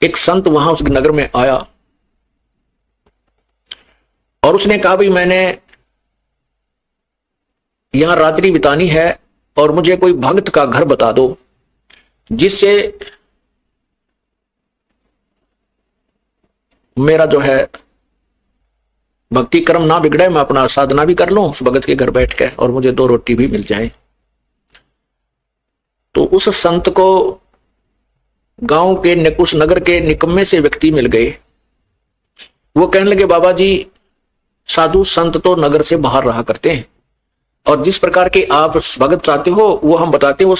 एक संत वहां उस नगर में आया और उसने कहा भाई मैंने यहां रात्रि बितानी है और मुझे कोई भक्त का घर बता दो जिससे मेरा जो है भक्ति कर्म ना बिगड़े, मैं अपना साधना भी कर लूं उस भगत के घर बैठ के और मुझे 2 रोटी भी मिल जाए। तो उस संत को गांव के उस नगर के निकम्मे से व्यक्ति मिल गए। वो कहने लगे बाबा जी साधु संत तो नगर से बाहर रहा करते हैं और जिस प्रकार के आप भगत चाहते हो वो हम बताते हैं। वो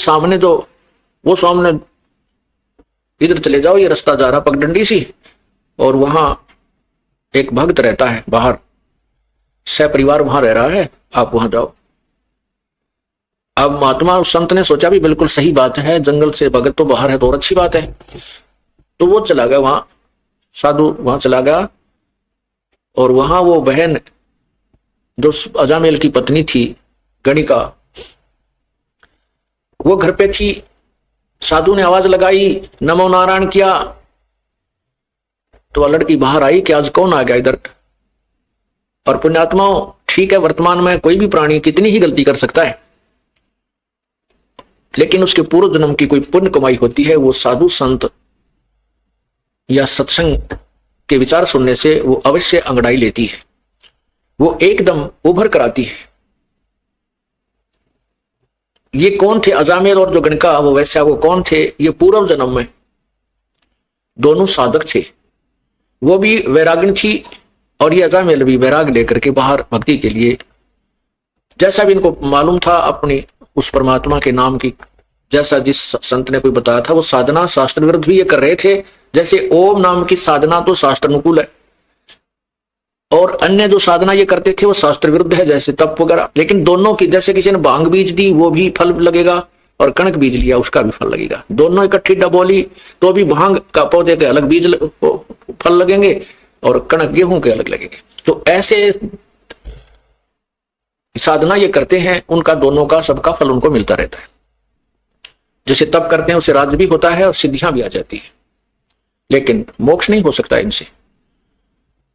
सामने इधर चले जाओ, ये रास्ता जा रहा पगडंडी सी, और वहां एक भक्त रहता है बाहर, सपरिवार वहां रह रहा है, आप वहां जाओ। अब महात्मा उस संत ने सोचा भी बिल्कुल सही बात है, जंगल से भगत तो बाहर है तो और अच्छी बात है। तो वो चला गया वहां, साधु वहां चला गया और वहां वो बहन जो अजामेल की पत्नी थी गणिका, वो घर पे थी। साधु ने आवाज लगाई, नमो नारायण किया, तो वह लड़की बाहर आई कि आज कौन आ गया इधर। और पुण्यात्माओं ठीक है, वर्तमान में कोई भी प्राणी कितनी ही गलती कर सकता है, लेकिन उसके पूर्व जन्म की कोई पुण्य कमाई होती है। वो साधु संत या सत्संग के विचार सुनने से वो अवश्य अंगड़ाई लेती है, वो एकदम उभर कर आती है। ये कौन थे अजामेल और जो गणिका वो वैश्या, वो कौन थे? ये पूर्व जन्म में दोनों साधक थे। वो भी वैराग्य थी और ये अजामेल भी वैराग लेकर के बाहर भक्ति के लिए, जैसा भी इनको मालूम था अपनी उस परमात्मा के नाम की, जैसा जिस संत ने कोई बताया था, वो साधना शास्त्र विरुद्ध भी ये कर रहे थे। जैसे ओम नाम की साधना तो शास्त्र अनुकूल है और अन्य जो साधना ये करते थे वो शास्त्र विरुद्ध है, जैसे तप वगैरह। लेकिन दोनों की, जैसे किसी ने भांग बीज दी वो भी फल लगेगा और कणक बीज लिया उसका भी फल लगेगा। दोनों इकट्ठी डबोली तो भी भांग का पौधे के अलग बीज फल लगेंगे और कणक गेहूं के अलग लगेंगे। तो ऐसे साधना ये करते हैं, उनका दोनों का सबका फल उनको मिलता रहता है। जैसे तप करते हैं उससे राज्य भी होता है और सिद्धियां भी आ जाती है, लेकिन मोक्ष नहीं हो सकता इनसे।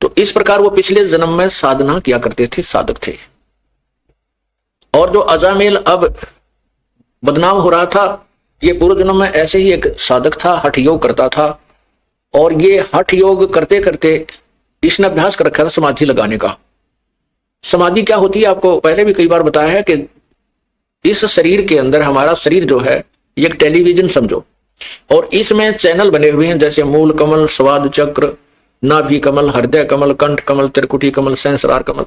तो इस प्रकार वो पिछले जन्म में साधना किया करते थे, साधक थे। और जो अजामेल अब बदनाम हो रहा था, ये पूर्व जन्म में ऐसे ही एक साधक था, हठ योग करता था। और ये हठ योग करते करते इसने अभ्यास कर रखा था समाधि लगाने का। समाधि क्या होती है आपको पहले भी कई बार बताया है कि इस शरीर के अंदर, हमारा शरीर जो है ये एक टेलीविजन समझो, और इसमें चैनल बने हुए हैं, जैसे मूल कमल, स्वाद चक्र, नाभि कमल, हृदय कमल, कंठ कमल, त्रिकुटी कमल, सहस्रार कमल।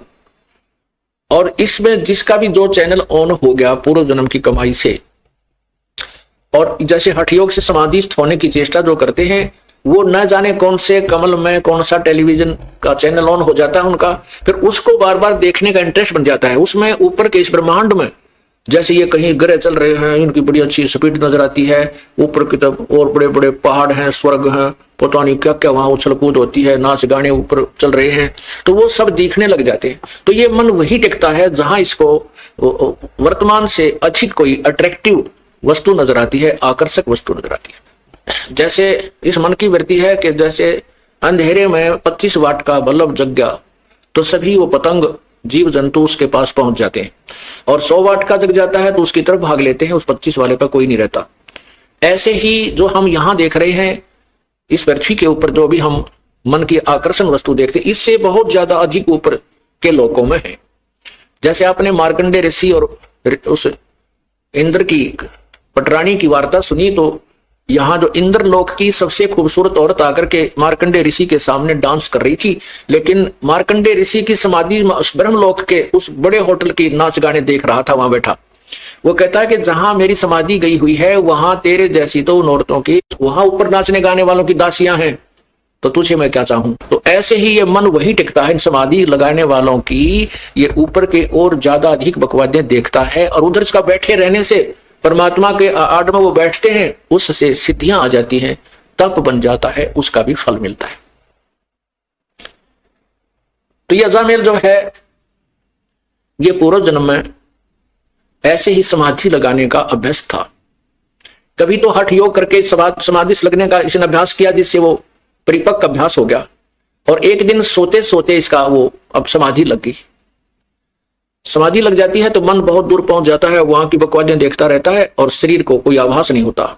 और इसमें जिसका भी जो चैनल ऑन हो गया पूर्व जन्म की कमाई से, और जैसे हठ योग से समाधिस्थ होने की चेष्टा जो करते हैं, वो न जाने कौन से कमल में कौन सा टेलीविजन का चैनल ऑन हो जाता है उनका, फिर उसको बार बार देखने का इंटरेस्ट बन जाता है। उसमें ऊपर के इस ब्रह्मांड में जैसे ये कहीं ग्रह चल रहे हैं, इनकी बड़ी अच्छी स्पीड नजर आती है, ऊपर की तरफ और बड़े बड़े पहाड़ हैं, स्वर्ग हैं, पता नहीं क्या क्या वहां उछल कूद होती है, नाच गाने ऊपर चल रहे हैं, तो वो सब दिखने लग जाते हैं। तो ये मन वही टिकता है जहां इसको वर्तमान से अधिक कोई अट्रैक्टिव वस्तु नजर आती है, आकर्षक वस्तु नजर आती है। जैसे इस मन की वृत्ति है कि जैसे अंधेरे में 25 वाट का बल्ब जग गया तो सभी वो पतंग जीव जंतु उसके पास पहुंच जाते हैं, और 100 वाट का जग जाता है तो उसकी तरफ भाग लेते हैं, उस 25 वाले पर कोई नहीं रहता। ऐसे ही जो हम यहां देख रहे हैं इस पृथ्वी के ऊपर, जो भी हम मन की आकर्षण वस्तु देखते हैं, इससे बहुत ज्यादा अधिक ऊपर के लोकों में है। जैसे आपने मार्कंडे ऋषि और उस इंद्र की पटरानी की वार्ता सुनी, तो यहाँ जो इंद्रलोक की सबसे खूबसूरत औरत आकर के मार्कंडे ऋषि के सामने डांस कर रही थी, लेकिन मार्कंडे ऋषि की समाधि ब्रह्मलोक के उस बड़े होटल की नाच गाने देख रहा था वहां बैठा। वो कहता है कि जहां मेरी समाधि गई हुई है वहां तेरे जैसी तो उन औरतों की, वहां ऊपर नाचने गाने वालों की दासियां हैं, तो तुझे मैं क्या चाहूं। तो ऐसे ही ये मन वही टिकता है समाधि लगाने वालों की, ये ऊपर के और ज्यादा अधिक बकवादें देखता है, और उधर इसका बैठे रहने से परमात्मा के आड़ में वो बैठते हैं, उससे सिद्धियां आ जाती हैं, तप बन जाता है, उसका भी फल मिलता है। तो ये अजामेल जो है ये पूर्व जन्म में ऐसे ही समाधि लगाने का अभ्यास था। कभी तो हठ योग करके समाधि लगने का इसने अभ्यास किया, जिससे वो परिपक्व अभ्यास हो गया। और एक दिन सोते सोते इसका वो अब समाधि लग गई। समाधि लग जाती है तो मन बहुत दूर पहुंच जाता है, वहां की बकवादियां देखता रहता है और शरीर को कोई आभास नहीं होता।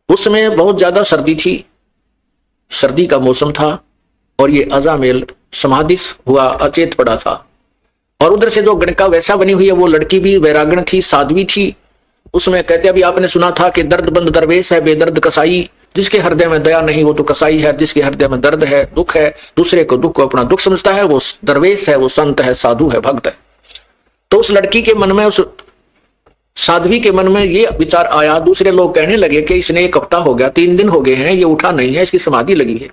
उसमें बहुत ज्यादा सर्दी थी, सर्दी का मौसम था और ये अजामेल समाधि हुआ अचेत पड़ा था। और उधर से जो गणका वैसा बनी हुई है वो लड़की भी वैरागण थी, साध्वी थी। उसमें कहते अभी आपने सुना था कि दर्द बंद दरवेश है बेदर्द कसाई, जिसके हृदय में दया नहीं वो तो कसाई है, जिसके हृदय में दर्द है दुख है, दूसरे को दुख को अपना दुख समझता है, वो दरवेश है, वो संत है, साधु है, भक्त है। तो उस लड़की के मन में, उस साध्वी के मन में ये विचार आया। दूसरे लोग कहने लगे कि इसने 1 हफ्ता हो गया, 3 दिन हो गए हैं, ये उठा नहीं है, इसकी समाधि लगी है।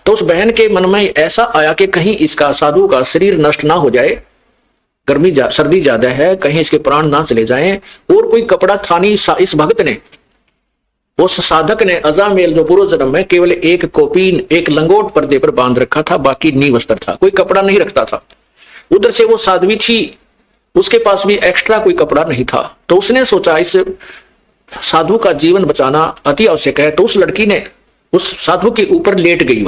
तो उस बहन के मन में ऐसा आया कि कहीं इसका, साधु का शरीर नष्ट ना हो जाए, गर्मी सर्दी ज्यादा है, कहीं इसके प्राण ना चले जाएं। और कोई कपड़ा था नहीं इस भक्त ने, उस साधक ने अजामेल जो पूर्व जन्म में केवल एक कोपीन, एक लंगोट पर्दे पर बांध रखा था, बाकी नी वस्त्र था, कोई कपड़ा नहीं रखता था। उधर से वो साध्वी थी, उसके पास भी एक्स्ट्रा कोई कपड़ा नहीं था। तो उसने सोचा इस साधु का जीवन बचाना अति आवश्यक है। तो उस लड़की ने उस साधु के ऊपर लेट गई।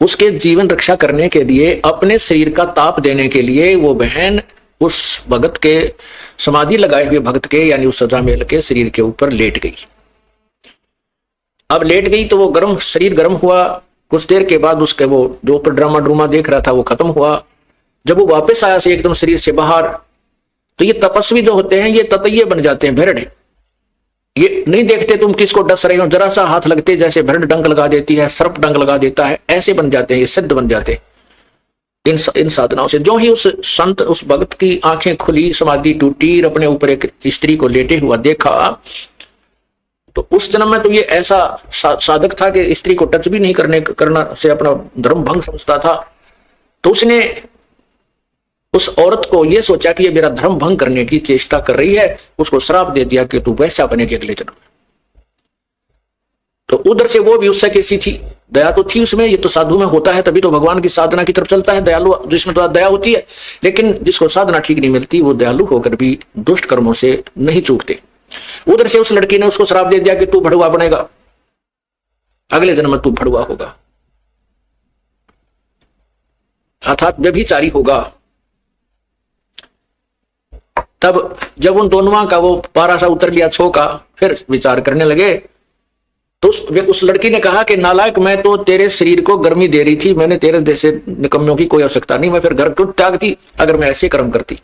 उसके जीवन रक्षा करने के लिए, अपने शरीर का ताप देने के लिए वो बहन उस भगत के, समाधि लगाए हुए भक्त के यानी उस अजामेल के शरीर के ऊपर लेट गई। अब लेट गई तो वो गर्म, शरीर गर्म हुआ। कुछ देर के बाद उसके वो जो ऊपर ड्रामा ड्रूमा देख रहा था वो खत्म हुआ। जब वो वापस आया से एकदम शरीर से बाहर, तो ये तपस्वी जो होते हैं ये ततैये बन जाते हैं, भेड़। ये नहीं देखते तुम किसको डस रहे हो, जरा सा हाथ लगते जैसे भेड़ डंक लगा देती है, सर्प डंक लगा देता है, ऐसे बन जाते हैं, ये सिद्ध बन जाते हैं इन साधनाओं से। जो ही उस संत, उस भक्त की आंखें खुली, समाधि टूटी, अपने ऊपर एक स्त्री को लेटे हुआ देखा, तो उस जन्म में तो ये ऐसा साधक था कि स्त्री को टच भी नहीं करना से अपना धर्म भंग समझता था। तो उसने उस औरत को यह सोचा कि ये मेरा धर्म भंग करने की चेष्टा कर रही है, उसको श्राप दे दिया कि तू वैसा बनेगी अगले जन्म में। तो उधर से वो भी उससे कैसी थी, दया तो थी उसमें, ये तो साधु में होता है तभी तो भगवान की साधना की तरफ चलता है, दयालु जिसमें तो दया होती है। लेकिन जिसको साधना ठीक नहीं मिलती वो दयालु होकर भी दुष्ट कर्मों से नहीं चूकते। उधर से उस लड़की ने उसको श्राप दे दिया कि तू भड़ुआ बनेगा, अगले जन्म में तू भड़ुआ होगा, अर्थात व्यभिचारी होगा। तब जब उन दोनों का वो पारा सा उतर लिया छो का, फिर विचार करने लगे। तो उस लड़की ने कहा कि नालायक, मैं तो तेरे शरीर को गर्मी दे रही थी, मैंने तेरे जैसे निकम्मों की कोई आवश्यकता नहीं, मैं फिर घर क्यों त्यागती अगर मैं ऐसे कर्म करती।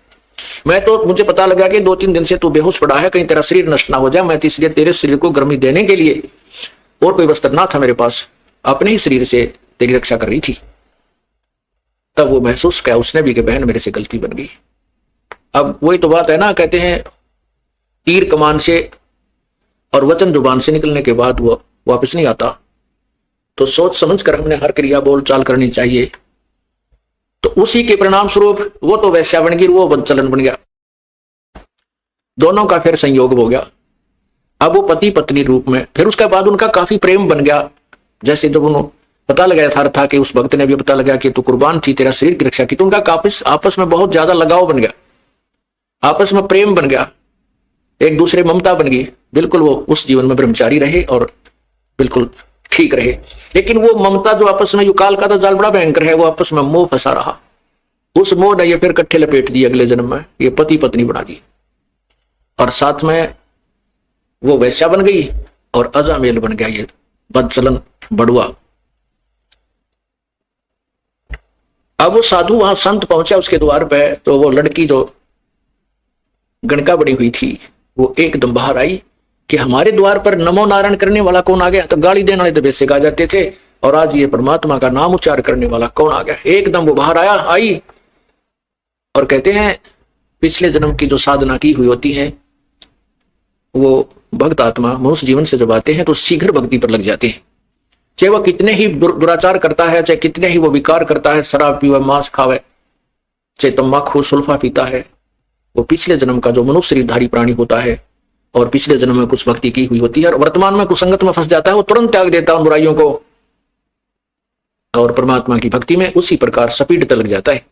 मैं तो, मुझे पता लगा कि 2-3 दिन से तू बेहोश पड़ा है, कहीं तेरा शरीर नष्ट ना हो जाए, मैं तो इसलिए तेरे शरीर को गर्मी देने के लिए, और कोई वस्त्र ना था मेरे पास, अपने ही शरीर से तेरी रक्षा कर रही थी। तब वो महसूस किया उसने भी कि बहन मेरे से गलती बन गई। अब वही तो बात है ना, कहते हैं तीर कमान से और वचन जुबान से निकलने के बाद वो वापस नहीं आता। तो सोच समझ कर हमने हर क्रिया बोल चाल करनी चाहिए। तो उसी के परिणाम स्वरूप वो तो वैश्या बन गई, वो चलन बन गया, दोनों का फिर संयोग हो गया। अब वो पति पत्नी रूप में, फिर उसके बाद उनका काफी प्रेम बन गया। जैसे जब उन्होंने पता लगाया था कि उस भक्त ने भी पता लगा कि तू कुर्बान थी, तेरा शरीर की रक्षा की, तो उनका आपस में बहुत ज्यादा लगाव बन गया, आपस में प्रेम बन गया, एक दूसरे ममता बन गई। बिल्कुल वो उस जीवन में ब्रह्मचारी रहे और बिल्कुल ठीक रहे। लेकिन वो ममता जो आपस में, युकाल का तो जाल बड़ा भयंकर है, वो आपस में मोह फंसा रहा। उस मोह ने ये फिर कट्ठे लपेट दिए, अगले जन्म में ये पति पत्नी बना दी, और साथ में वो वैश्या बन गई और अजामेल बन गया ये बदचलन बड़ुआ। अब वो साधु वहां संत पहुंचा उसके द्वार पे, तो वो लड़की जो गणका बड़ी हुई थी वो एकदम बाहर आई कि हमारे द्वार पर नमो नारायण करने वाला कौन आ गया। तो गाली देने वाले तो बेसिक आ जाते थे, और आज ये परमात्मा का नाम उच्चार करने वाला कौन आ गया। एकदम वो बाहर आई और कहते हैं पिछले जन्म की जो साधना की हुई होती है वो भक्त आत्मा मनुष्य जीवन से जब आते हैं तो शीघ्र भक्ति पर लग जाते हैं। चाहे वह कितने ही दुराचार करता है, चाहे कितने ही वो विकार करता है, शराब पीवे, मांस खावे, चाहे तम्बाकू सुल्फा पीता है, वो पिछले जन्म का जो मनुष्य शरीरधारी प्राणी होता है और पिछले जन्म में कुछ भक्ति की हुई होती है और वर्तमान में कुसंगत में फंस जाता है, वो तुरंत त्याग देता है उन बुराइयों को और परमात्मा की भक्ति में उसी प्रकार सपीडता लग जाता है।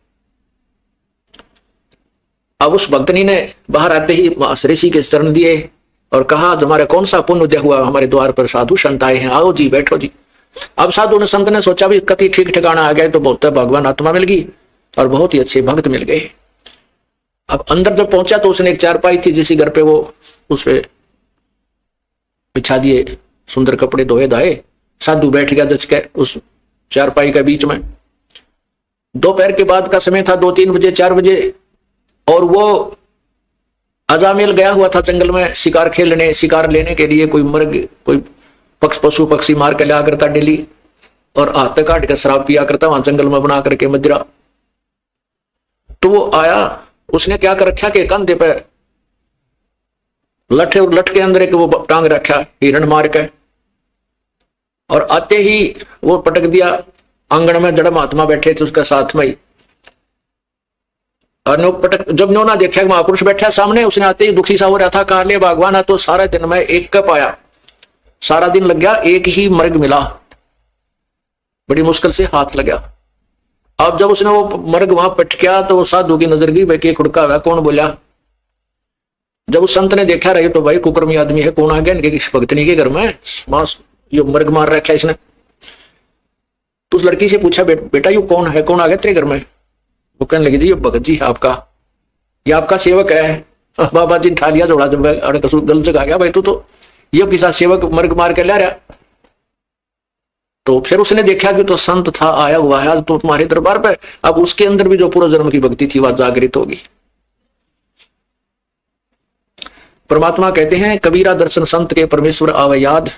अब उस भक्तनी ने बाहर आते ही ऋषि के चरण दिए और कहा हमारे कौन सा पुण्य उदय हुआ, हमारे द्वार पर साधु संत आए हैं, आओ जी बैठो जी। अब साधु ने संत ने सोचा भी कति ठीक ठिकाना आ गया तो बहुत भगवान आत्मा मिल गई और बहुत ही अच्छे भक्त मिल गए। अब अंदर जब पहुंचा तो उसने एक चारपाई थी जिसी घर पे, वो उस पे बिछा दिए सुंदर कपड़े धोए धाए। साधु बैठ गया दच के उस चारपाई के बीच में। दोपहर के बाद का समय था, 2-3 बजे 4 बजे, और वो अजामेल गया हुआ था जंगल में शिकार खेलने, शिकार लेने के लिए। कोई मर्ग, कोई पशु पक्षी मार के लिया करता डेली, और हाथ काट के शराब पिया करता वहां जंगल में बना करके मदिरा। तो वो आया, उसने क्या कर रखा कि कंधे पे लठे और लठ के अंदर एक वो टांग रखा हिरण मार के, और आते ही वो पटक दिया आंगन में। जड़ महात्मा बैठे थे उसके साथ में ही, और पटक, जब नो ना देखा महापुरुष बैठा सामने, उसने आते ही दुखी सा हो रहा था, कहा ले भगवान तो सारा दिन में एक कप आया, सारा दिन लग गया, एक ही मर्ग मिला, बड़ी मुश्किल से हाथ लगा। अब जब उसने वो मर्ग वहां पटकिया तो साधु की नजर गई, भाई खुड़का हुआ कौन बोला। जब उस संत ने देखा रहे तो भाई कुकर्मी आदमी है, कौन आ गया इनके भक्तनी के घर में, मांस यो मर्ग मार रखा है इसने। तो उस लड़की से पूछा बेटा यू कौन है, कौन आ गया तेरे घर में। वो कहने लगी जी भगत जी आपका, ये आपका सेवक है। बाबा जी ठा लिया जोड़ा, जब गलत जगह आ गया भाई तू तो ये किसा सेवक मर्ग मार के ला रहा। तो फिर उसने देखा कि तो संत था आया हुआ है आज तो तुम्हारे दरबार पे। अब उसके अंदर भी जो पूर्व जन्म की भक्ति थी वह जागृत होगी। परमात्मा कहते हैं कबीरा दर्शन संत के परमेश्वर आवे याद,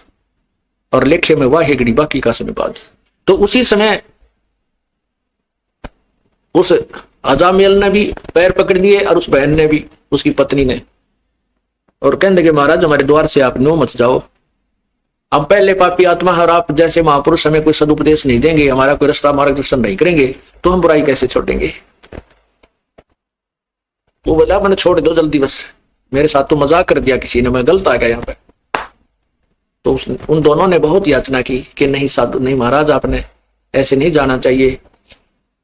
और लेखे में वाह हेगड़ी बाकी का समय बाद। तो उसी समय उस अजामेल ने भी पैर पकड़ दिए और उस बहन ने भी, उसकी पत्नी ने, और कहने लगे महाराज हमारे द्वार से आप नो मत जाओ, हम पहले पापी आत्मा और आप जैसे महापुरुष हमें कोई सदुपदेश नहीं देंगे, हमारा कोई रास्ता मार्गदर्शन नहीं करेंगे तो हम बुराई कैसे छोड़ेंगे। वो बोला मैंने छोड़ दो जल्दी, बस मेरे साथ तो मजाक कर दिया किसी ने, मैं गलत आ गया यहाँ पे। तो उन दोनों ने बहुत याचना की कि नहीं साधु, नहीं महाराज आपने ऐसे नहीं जाना चाहिए,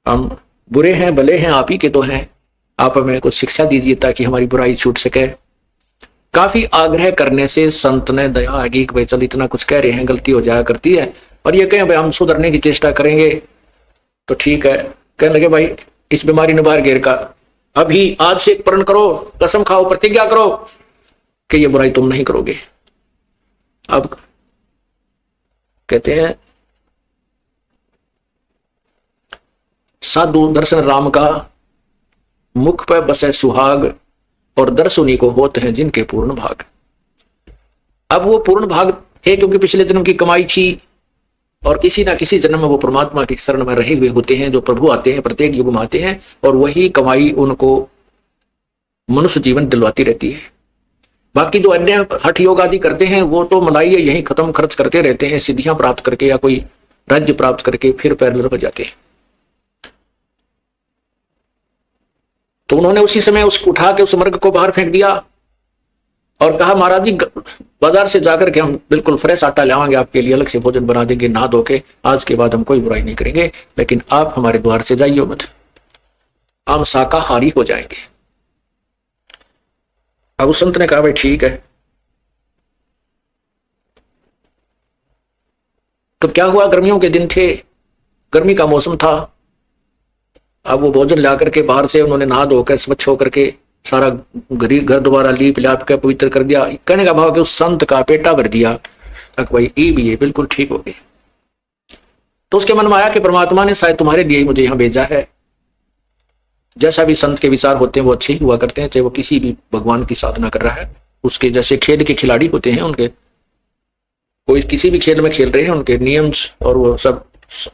हम बुरे हैं भले हैं आप ही के तो हैं, आप हमें कुछ शिक्षा दीजिए ताकि हमारी बुराई छूट सके। काफी आग्रह करने से संत ने दया आ गई कि भाई चल इतना कुछ कह रहे हैं, गलती हो जाया करती है, और ये कहें भाई हम सुधरने की चेष्टा करेंगे तो ठीक है। कहने लगे भाई इस बीमारी ने बाहर घेर का, अभी आज से प्रण करो, कसम खाओ, प्रतिज्ञा करो कि ये बुराई तुम नहीं करोगे। अब कहते हैं साधु दर्शन राम का, मुख पर बसे सुहाग, और दर्शुनी को होते हैं जिनके पूर्ण भाग। अब वो पूर्ण भाग थे क्योंकि पिछले जन्म की कमाई थी, और किसी ना किसी जन्म में वो परमात्मा की शरण में रहे हुए होते हैं। जो प्रभु आते हैं प्रत्येक युग में आते हैं, और वही कमाई उनको मनुष्य जीवन दिलवाती रहती है। बाकी जो अन्य हठ योग आदि करते हैं वो तो मलाई यही खत्म खर्च करते रहते हैं, सिद्धियां प्राप्त करके या कोई राज्य प्राप्त करके फिर पैरल हो जाते हैं। तो उन्होंने उसी समय उसको उठा के उस मर्ग को बाहर फेंक दिया और कहा महाराज जी बाजार से जाकर के हम बिल्कुल फ्रेश आटा लाएंगे आपके लिए, अलग से भोजन बना देंगे, नहा धो के, आज के बाद हम कोई बुराई नहीं करेंगे, लेकिन आप हमारे द्वार से जाइए मत, हम शाकाहारी हो जाएंगे। अब उस संत ने कहा भाई ठीक है। तो क्या हुआ, गर्मियों के दिन थे, गर्मी का मौसम था। अब वो भोजन ला करके बाहर से उन्होंने नहा धोकर स्वच्छ होकर के सारा घर दोबारा लीप लाप के पवित्र कर दिया। कहने का भाव कि उस संत का पेटा भर दिया, तक भाई ये भी है बिल्कुल ठीक हो गए। तो उसके मन में आया कि परमात्मा ने शायद तुम्हारे लिए मुझे यहां भेजा है। जैसा भी संत के विचार होते हैं वो अच्छे ही हुआ करते हैं, चाहे वो किसी भी भगवान की साधना कर रहा है। उसके जैसे खेल के खिलाड़ी होते हैं, उनके कोई किसी भी खेल में खेल रहे हैं, उनके नियम और वो सब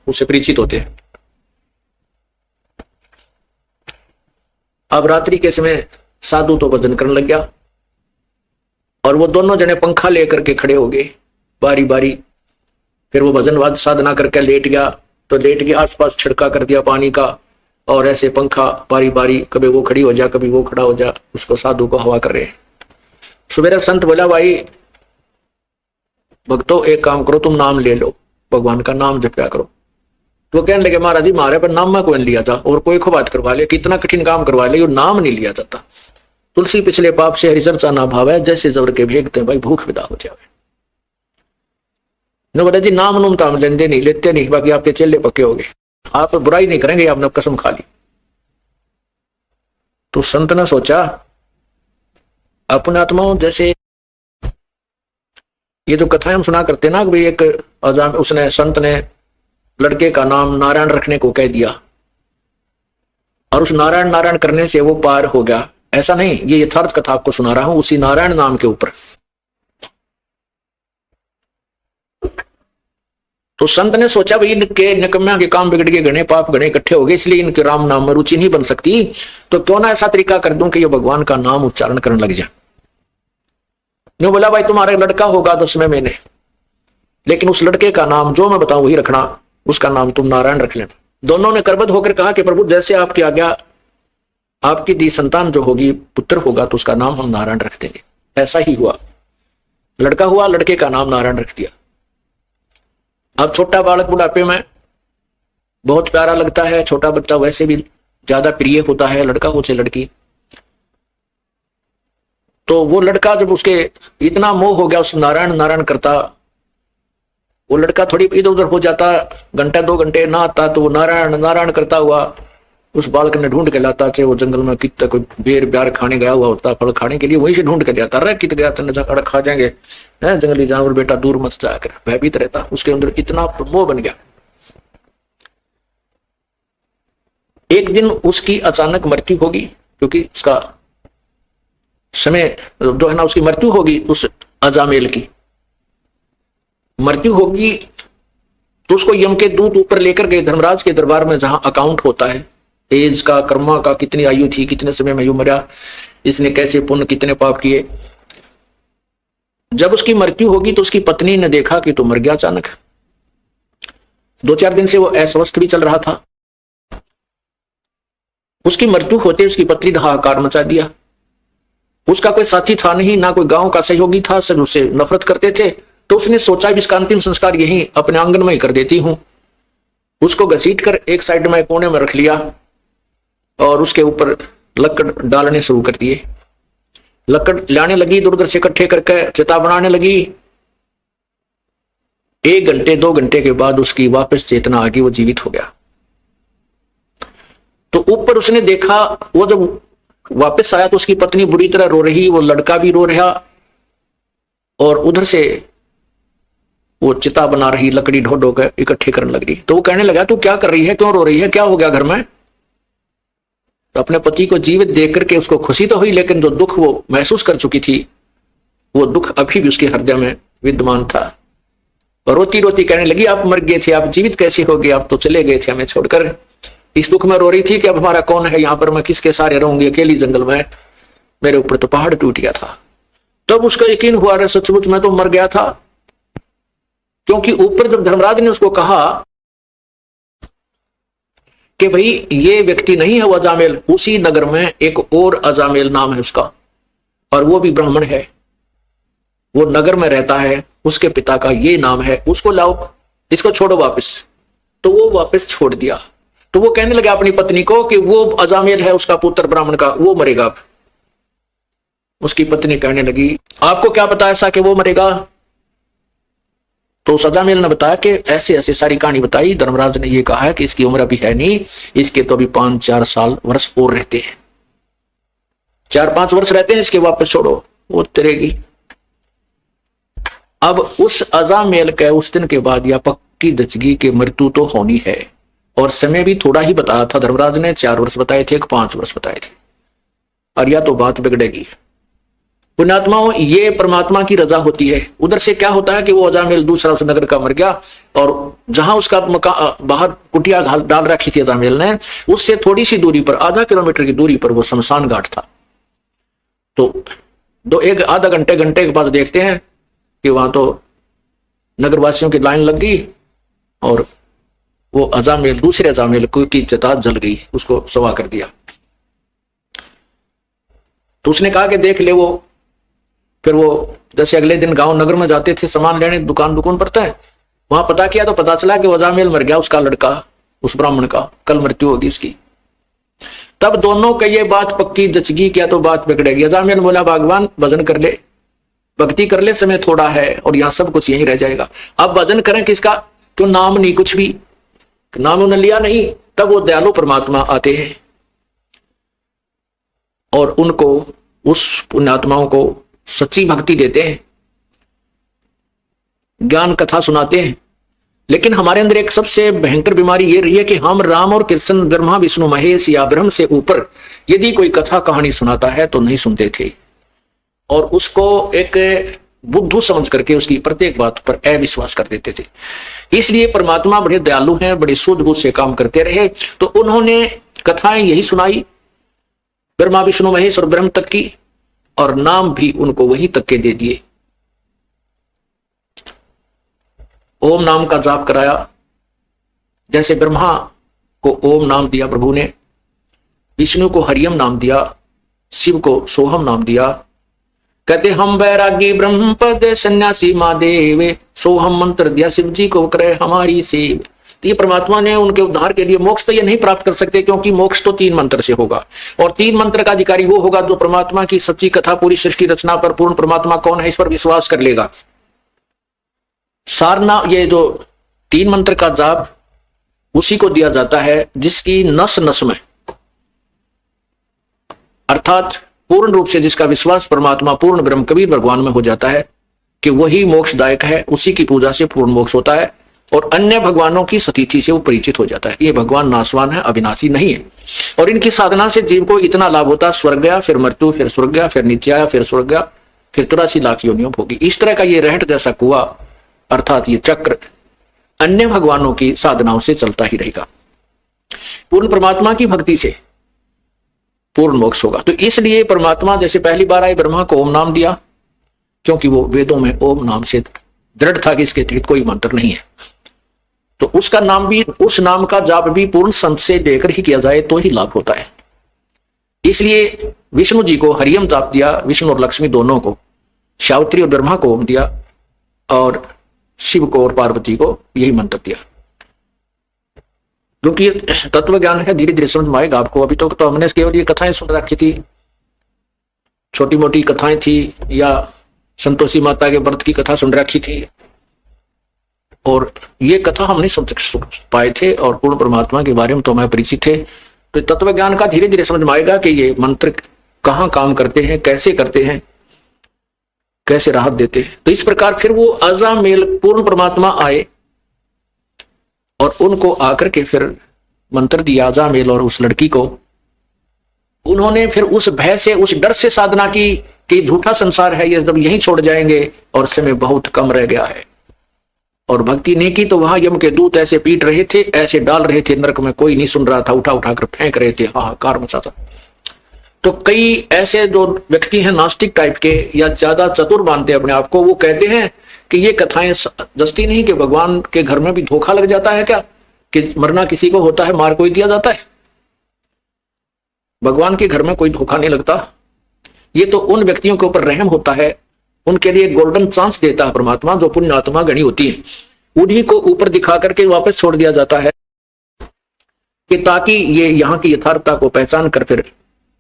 उससे परिचित होते हैं। अब रात्रि के समय साधु तो भजन करने लग गया, और वो दोनों जने पंखा लेकर के खड़े हो गए बारी बारी। फिर वो भजन साधना करके लेट गया, तो लेट के आसपास छिड़का कर दिया पानी का, और ऐसे पंखा बारी बारी कभी वो खड़ी हो जा कभी वो खड़ा हो जा, उसको साधु को हवा कर रहे। सवेरा संत बोला भाई भक्तों एक काम करो, तुम नाम ले लो, भगवान का नाम जपया करो। तो कहने लगे महाराज जी हमारे पर नाम में कोई लिया था, और कोई को बात करवा ले, कितना कठिन काम करवा ले, नाम नहीं लिया जाता। तुलसी पिछले पाप से हरि चर्चा ना भावे, जैसे जबर के भेगते भाई भूख विदा हो जावे। न बोला जी नाम नूम ताम लेते नहीं, बाकी आपके चेले पक्के हो गए, आप बुराई नहीं करेंगे, आपने कसम खा ली। तो संत ने सोचा अपने आत्माओं, जैसे ये जो कथाएं हम सुना करते ना, भाई एक उसने संत ने लड़के का नाम नारायण रखने को कह दिया और उस नारायण नारायण करने से वो पार हो गया, ऐसा नहीं, ये यथार्थ कथा आपको सुना रहा हूं उसी नारायण नाम के ऊपर। तो संत ने सोचा भाई इनके निकम्या के काम बिगड़ गए, घने पाप घने इकट्ठे हो गए, इसलिए इनके राम नाम में रुचि नहीं बन सकती, तो क्यों ना ऐसा तरीका कर दूं कि ये भगवान का नाम उच्चारण करने लग जाए। न्यू बोला भाई तुम्हारा लड़का होगा 10वें महीने, लेकिन उस लड़के का नाम जो मैं बताऊं वही रखना, उसका नाम तुम नारायण रख लेना। दोनों ने करबद्ध होकर कहा कि प्रभु जैसे आपकी आज्ञा, आपकी दी संतान जो होगी पुत्र होगा तो उसका नाम हम नारायण रख देंगे। ऐसा ही हुआ, लड़का हुआ, लड़के का नाम नारायण रख दिया। अब छोटा बालक बुढ़ापे में बहुत प्यारा लगता है, छोटा बच्चा वैसे भी ज्यादा प्रिय होता है लड़का हो से लड़की। तो वो लड़का जब उसके इतना मोह हो गया उस नारायण नारायण करता, वो लड़का थोड़ी इधर उधर हो जाता, घंटा 2 घंटे ना आता तो वो नारायण नारायण करता हुआ उस बालक ने ढूंढ के लाता, चाहे वो जंगल में कितना कोई बेर ब्यार खाने गया हुआ होता, फल खाने के लिए वहीं से ढूंढ के जाता, रह कित गया तो खा जाएंगे जंगली जानवर, बेटा दूर मत जाकर, भयभीत रहता। उसके अंदर इतना मोह बन गया। एक दिन उसकी अचानक मृत्यु होगी, क्योंकि उसका समय जो है ना, उसकी मृत्यु होगी, उस अजामेल की मृत्यु होगी। तो उसको यम के दूत ऊपर लेकर गए धर्मराज के दरबार में, जहां अकाउंट होता है एज का, कर्मा का, कितनी आयु थी, कितने समय में यू मरा, इसने कैसे पुण्य कितने पाप किए। जब उसकी मृत्यु होगी तो उसकी पत्नी ने देखा कि तो मर गया अचानक। 2-4 दिन से वो अस्वस्थ भी चल रहा था। उसकी मृत्यु होते उसकी पत्नी ने हाहाकार मचा दिया। उसका कोई साथी था नहीं, ना कोई गांव का सहयोगी था, सब उससे नफरत करते थे। तो उसने सोचा कि इसका अंतिम संस्कार यहीं अपने आंगन में ही कर देती हूं। उसको घसीट कर एक साइड में कोने में रख लिया और उसके ऊपर लकड़ डालने शुरू कर दिए। लकड़ लाने लगी, इधर उधर से इकट्ठे करके चिता बनाने लगी। 1 घंटे 2 घंटे के बाद उसकी वापस चेतना आ गई, वो जीवित हो गया। तो ऊपर उसने देखा, वो जब वापस आया तो उसकी पत्नी बुरी तरह रो रही, वो लड़का भी रो रहा और उधर से वो चिता बना रही, लकड़ी ढो ढो के इकट्ठे करने लग रही। तो वो कहने लगा तू क्या कर रही है, क्यों रो रही है, क्या हो गया घर में। तो अपने पति को जीवित देख करके उसको खुशी तो हुई, लेकिन जो दुख वो महसूस कर चुकी थी वो दुख अभी भी उसके हृदय में विद्यमान था। और रोती रोती कहने लगी आप मर गए थे, आप जीवित कैसे हो गए, आप तो चले गए थे हमें छोड़कर। इस दुख में रो रही थी कि अब हमारा कौन है यहाँ पर, मैं किसके सारे रहूंगी अकेली जंगल में, मेरे ऊपर तो पहाड़ टूट गया था। तब उसका यकीन हुआ रे सचमुच मैं तो मर गया था। क्योंकि ऊपर जब धर्मराज ने उसको कहा कि भाई ये व्यक्ति नहीं है वो अजामेल, उसी नगर में एक और अजामेल नाम है उसका, और वो भी ब्राह्मण है, वो नगर में रहता है, उसके पिता का ये नाम है, उसको लाओ, इसको छोड़ो वापस। तो वो वापस छोड़ दिया। तो वो कहने लगा अपनी पत्नी को कि वो अजामेल है उसका पुत्र ब्राह्मण का, वो मरेगा। उसकी पत्नी कहने लगी आपको क्या पता ऐसा कि वो मरेगा। तो अजामेल ने बताया कि ऐसे ऐसे सारी कहानी बताई। धर्मराज ने ये कहा है कि इसकी उम्र अभी है नहीं, इसके तो अभी 5-4 साल वर्ष और रहते हैं, 4-5 वर्ष रहते हैं, इसके वापस छोड़ो, वो तरेगी। अब उस अजामेल के उस दिन के बाद या पक्की दचगी की मृत्यु तो होनी है, और समय भी थोड़ा ही बताया था धर्मराज ने, 4 वर्ष बताए थे, 5 वर्ष बताए थे, और या तो बात बिगड़ेगी। पुण्यात्माओं, ये परमात्मा की रजा होती है। उधर से क्या होता है कि वो अजामेल दूसरा उस नगर का मर गया, और जहां उसका बाहर कुटिया डाल रखी थी अजामेल ने, उससे थोड़ी सी दूरी पर, आधा किलोमीटर की दूरी पर वो शमशान घाट था। तो आधा घंटे के बाद देखते हैं कि वहां तो नगरवासियों की लाइन लग गई और वो अजामेल, दूसरे अजामेल की चिता जल गई, उसको सवा कर दिया। तो उसने कहा कि देख ले वो। फिर वो जैसे अगले दिन गांव नगर में जाते थे सामान लेने, दुकान पड़ता है, वहां पता किया तो पता चला कि अजामेल मर गया, उसका लड़का, उस ब्राह्मण का कल मृत्यु होगी उसकी। तब दोनों का ये बात पक्की जचगी, क्या तो बात बिगड़ेगी। अजामिल बोला भगवान भजन कर ले, भक्ति कर ले, समय थोड़ा है और यहाँ सब कुछ यही रह जाएगा। अब भजन करें किसका, क्यों नाम नहीं, कुछ भी नाम उन्होंने लिया नहीं। तब वो दयालु परमात्मा आते हैं और उनको, उस पुण्यात्माओं को सच्ची भक्ति देते हैं, ज्ञान कथा सुनाते हैं। लेकिन हमारे अंदर एक सबसे भयंकर बीमारी ये रही है कि हम राम और कृष्ण, ब्रह्मा विष्णु महेश या ब्रह्म से ऊपर यदि कोई कथा कहानी सुनाता है तो नहीं सुनते थे, और उसको एक बुद्धू समझ करके उसकी प्रत्येक बात पर अविश्वास कर देते थे। इसलिए परमात्मा बड़े दयालु हैं, बड़े सूझबूझ से काम करते रहे, तो उन्होंने कथाएं यही सुनाई, ब्रह्मा विष्णु महेश और ब्रह्म तक की, और नाम भी उनको वही तक के दे दिए। ओम नाम का जाप कराया, जैसे ब्रह्मा को ओम नाम दिया प्रभु ने, विष्णु को हरियम नाम दिया, शिव को सोहम नाम दिया। कहते हम बैरागी ब्रह्म पद सन्यासी महादेव, सोहम मंत्र दिया शिव जी को, करे हमारी सेव। तो ये परमात्मा ने उनके उद्धार के लिए, मोक्ष तो ये नहीं प्राप्त कर सकते क्योंकि मोक्ष तो 3 मंत्र से होगा, और 3 मंत्र का अधिकारी वो होगा जो परमात्मा की सच्ची कथा, पूरी सृष्टि रचना पर, पूर्ण परमात्मा कौन है इस पर विश्वास कर लेगा। सारना, ये जो 3 मंत्र का जाप उसी को दिया जाता है जिसकी नस नस में, अर्थात पूर्ण रूप से जिसका विश्वास परमात्मा पूर्ण ब्रह्म कबीर भगवान में हो जाता है कि वही मोक्षदायक है, उसी की पूजा से पूर्ण मोक्ष होता है, और अन्य भगवानों की सतीथि से वो परिचित हो जाता है। ये भगवान नाशवान है, अविनाशी नहीं है, और इनकी साधना से जीव को इतना लाभ होता है, स्वर्ग गया, फिर मृत्यु, फिर स्वर्ग गया, फिर नीचे आया, फिर स्वर्ग गया, फिर 83 लाख योनियों भोगी। इस तरह का ये रहट जैसा कुआं, अर्थात ये चक्र अन्य भगवानों की साधनाओं से चलता ही रहेगा। पूर्ण परमात्मा की भक्ति से पूर्ण मोक्ष होगा। तो इसलिए परमात्मा जैसे पहली बार आए, ब्रह्मा को ओम नाम दिया, क्योंकि वो वेदों में ओम नाम से दृढ़ था कि इसके अतिरिक्त कोई मंत्र नहीं है। तो उसका नाम भी, उस नाम का जाप भी पूर्ण संत से लेकर ही किया जाए तो ही लाभ होता है। इसलिए विष्णु जी को हरियम जाप दिया, विष्णु और लक्ष्मी दोनों को, सावित्री और ब्रह्मा को ओम दिया, और शिव को और पार्वती को यही मंत्र दिया। क्योंकि तत्व ज्ञान है, धीरे धीरे समझ में आएगा आपको। अभी तो हमने केवल ये कथाएं सुन रखी थी, छोटी मोटी कथाएं थी, या संतोषी माता के व्रत की कथा सुन रखी थी, और ये कथा हम नहीं सुन पाए थे, और पूर्ण परमात्मा के बारे में तो हमें परिचित थे। तो तत्व ज्ञान का धीरे धीरे समझ में आएगा कि ये मंत्र कहाँ काम करते हैं, कैसे करते हैं, कैसे राहत देते हैं। तो इस प्रकार फिर वो अजामेल पूर्ण परमात्मा आए और उनको आकर के फिर मंत्र दिया अजामेल और उस लड़की को। उन्होंने फिर उस भय से, उस डर से साधना की कि झूठा संसार है, ये जब यहीं छोड़ जाएंगे और समय बहुत कम रह गया है, और भक्ति नहीं की तो वहां यम के दूत ऐसे पीट रहे थे, ऐसे डाल रहे थे नरक में, कोई नहीं सुन रहा था, उठा उठा कर फेंक रहे थे, हाहाकार मचा था। तो कई ऐसे जो व्यक्ति हैं नास्तिक टाइप के, या ज्यादा चतुर मानते हैं अपने आप को, वो कहते हैं कि ये कथाएं जस्ती नहीं, कि भगवान के घर में भी धोखा लग जाता है क्या, कि मरना किसी को होता है, मार कोई दिया जाता है। भगवान के घर में कोई धोखा नहीं लगता। ये तो उन व्यक्तियों के ऊपर रहम होता है, उनके लिए गोल्डन चांस देता है परमात्मा, जो पुण्य आत्मा गणी होती है, उन्हीं को ऊपर दिखा करके वापस छोड़ दिया जाता है, कि ताकि ये यहाँ की यथार्थता को पहचान कर फिर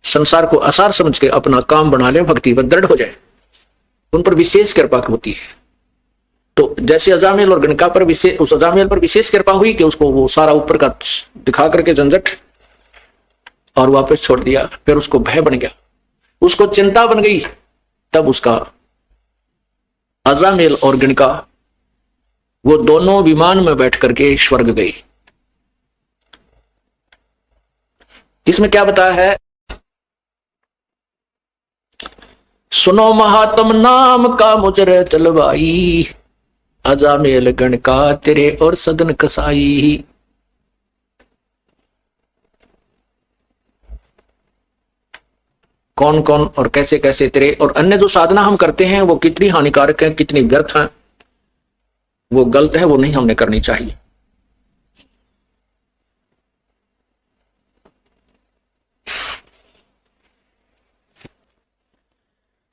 संसार को आसार समझ के अपना काम बना ले, भक्ति में दृढ़ हो जाए। उन पर विशेष कृपा होती है। तो जैसे अजामेल और गणका पर विशेष, उस अजामेल पर विशेष कृपा हुई कि उसको वो सारा ऊपर का दिखा करके झंझट और वापस छोड़ दिया। फिर उसको भय बन गया, उसको चिंता बन गई, तब उसका अजामेल और गणका वो दोनों विमान में बैठ करके स्वर्ग गई। इसमें क्या बताया है, सुनो महात्म नाम का मुजरे चलवाई, अजामेल गणका तेरे और सदन कसाई। कौन कौन और कैसे कैसे तेरे और अन्य जो साधना हम करते हैं वो कितनी हानिकारक है, कितनी व्यर्थ है, वो गलत है, वो नहीं हमने करनी चाहिए।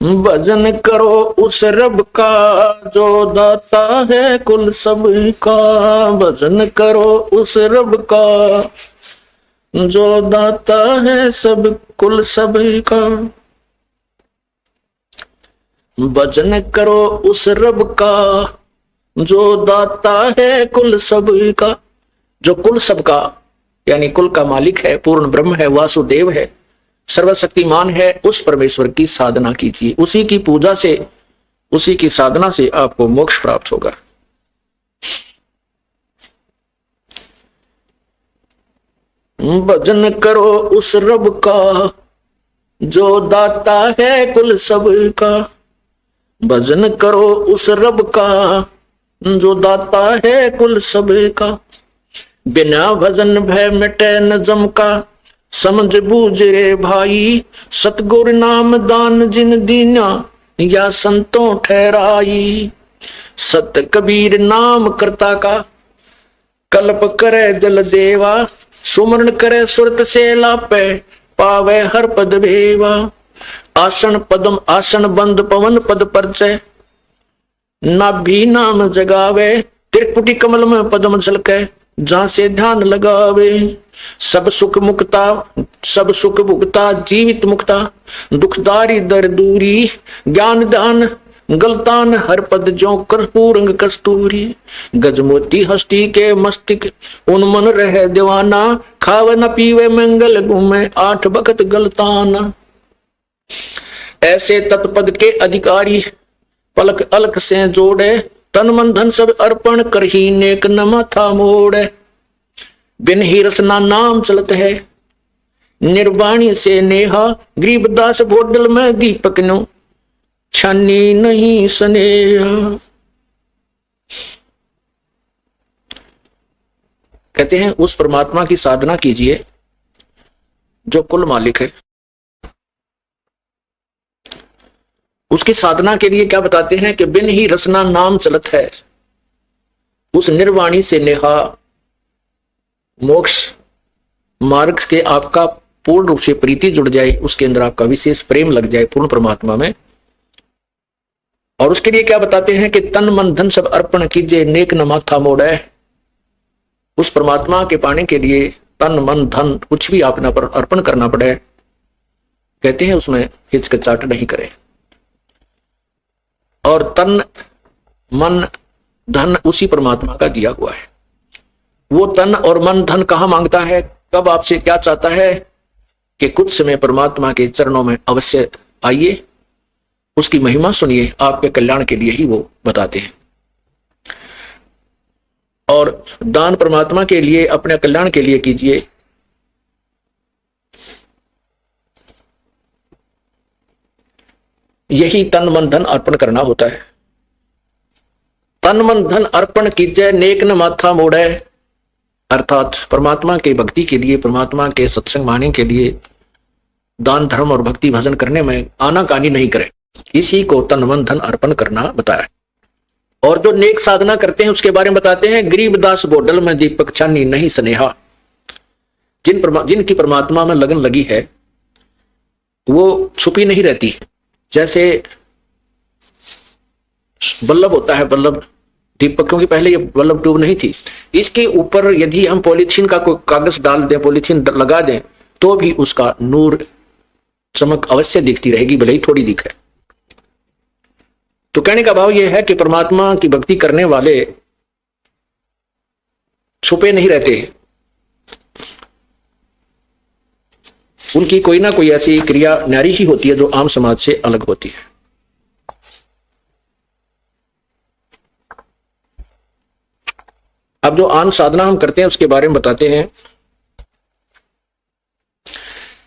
भजन करो उस रब का जो दाता है कुल सबका, भजन करो उस रब का जो दाता है सब कुल सब का, भजन करो उस रब का जो दाता है कुल सब का। जो कुल सब का यानी कुल का मालिक है, पूर्ण ब्रह्म है, वासुदेव है, सर्वशक्तिमान है, उस परमेश्वर की साधना कीजिए। उसी की पूजा से, उसी की साधना से आपको मोक्ष प्राप्त होगा। भजन करो उस रब का जो दाता है कुल सब का, भजन करो उस रब का जो दाता है कुल सब का। बिना भजन भय मिटे न जम का, समझ बूझ रे भाई, सतगुर नाम दान जिन दीना या संतों ठहराई। सत कबीर नाम करता का, कल्प करे जल देवा, सुमरण करे सुरत से लापे, पावे हर पद भेवा। आसन पदम आसन बंद पवन पद परचय, नाभि नाम जगावे, त्रिपुटी कमल में पदम झलके, जहां से ध्यान लगावे। सब सुख मुक्ता, सब सुख भुगता जीवित मुक्ता, दुखदारी दर दूरी, ज्ञान दान गलतान हर पद जो कर्पूरंग कस्तूरी। गजमोती हस्ती के मस्तिक उन्मन रहे दीवाना, खावे न पीवे मंगल घूमे 8 बखत गलताना। ऐसे तत्पद के अधिकारी पलक अलक से जोड़े, तन मन धन सब अर्पण कर ही नेक न माथा मोड़े। बिन ही रसना नाम चलत है निर्वाणी से नेहा, गरीबदास भोडल में दीपक नो छानी नहीं स्नेहा। कहते हैं उस परमात्मा की साधना कीजिए जो कुल मालिक है। उसकी साधना के लिए क्या बताते हैं कि बिन ही रसना नाम चलत है, उस निर्वाणी से नेहा, मोक्ष मार्ग के आपका पूर्ण रूप से प्रीति जुड़ जाए, उसके अंदर आपका विशेष प्रेम लग जाए पूर्ण परमात्मा में। और उसके लिए क्या बताते हैं कि तन मन धन सब अर्पण कीजिए, नेक न माथा मोड़े। उस परमात्मा के पाने के लिए तन मन धन कुछ भी आपने पर अर्पण करना पड़े, कहते हैं उसमें हिचकिचाहट नहीं करे। और तन मन धन उसी परमात्मा का दिया हुआ है। वो तन और मन धन कहां मांगता है, कब आपसे क्या चाहता है कि कुछ समय परमात्मा के चरणों में अवश्य आइए, उसकी महिमा सुनिए, आपके कल्याण के लिए ही वो बताते हैं। और दान परमात्मा के लिए, अपने कल्याण के लिए कीजिए। यही तन मन धन अर्पण करना होता है। तन मन धन अर्पण कीजिए, नेक न माथा मोड़े, अर्थात परमात्मा के भक्ति के लिए, परमात्मा के सत्संग माने के लिए दान धर्म और भक्ति भजन करने में आनाकानी नहीं करे। इसी को तन मन धन अर्पण करना बताया। और जो नेक साधना करते हैं उसके बारे में बताते हैं, गरीबदास बोडल में दीपक छानी नहीं स्नेहा। जिनकी परमात्मा में लगन लगी है वो छुपी नहीं रहती। जैसे बल्लभ होता है, बल्लभ दीपक, क्योंकि पहले ये बल्लभ ट्यूब नहीं थी, इसके ऊपर यदि हम पॉलीथीन का कोई कागज डाल दें, पॉलीथीन लगा दें, तो भी उसका नूर चमक अवश्य दिखती रहेगी, भले ही थोड़ी दिखे। तो कहने का भाव यह है कि परमात्मा की भक्ति करने वाले छुपे नहीं रहते, उनकी कोई ना कोई ऐसी क्रिया न्यारी ही होती है जो आम समाज से अलग होती है। अब जो आम साधना हम करते हैं उसके बारे में बताते हैं।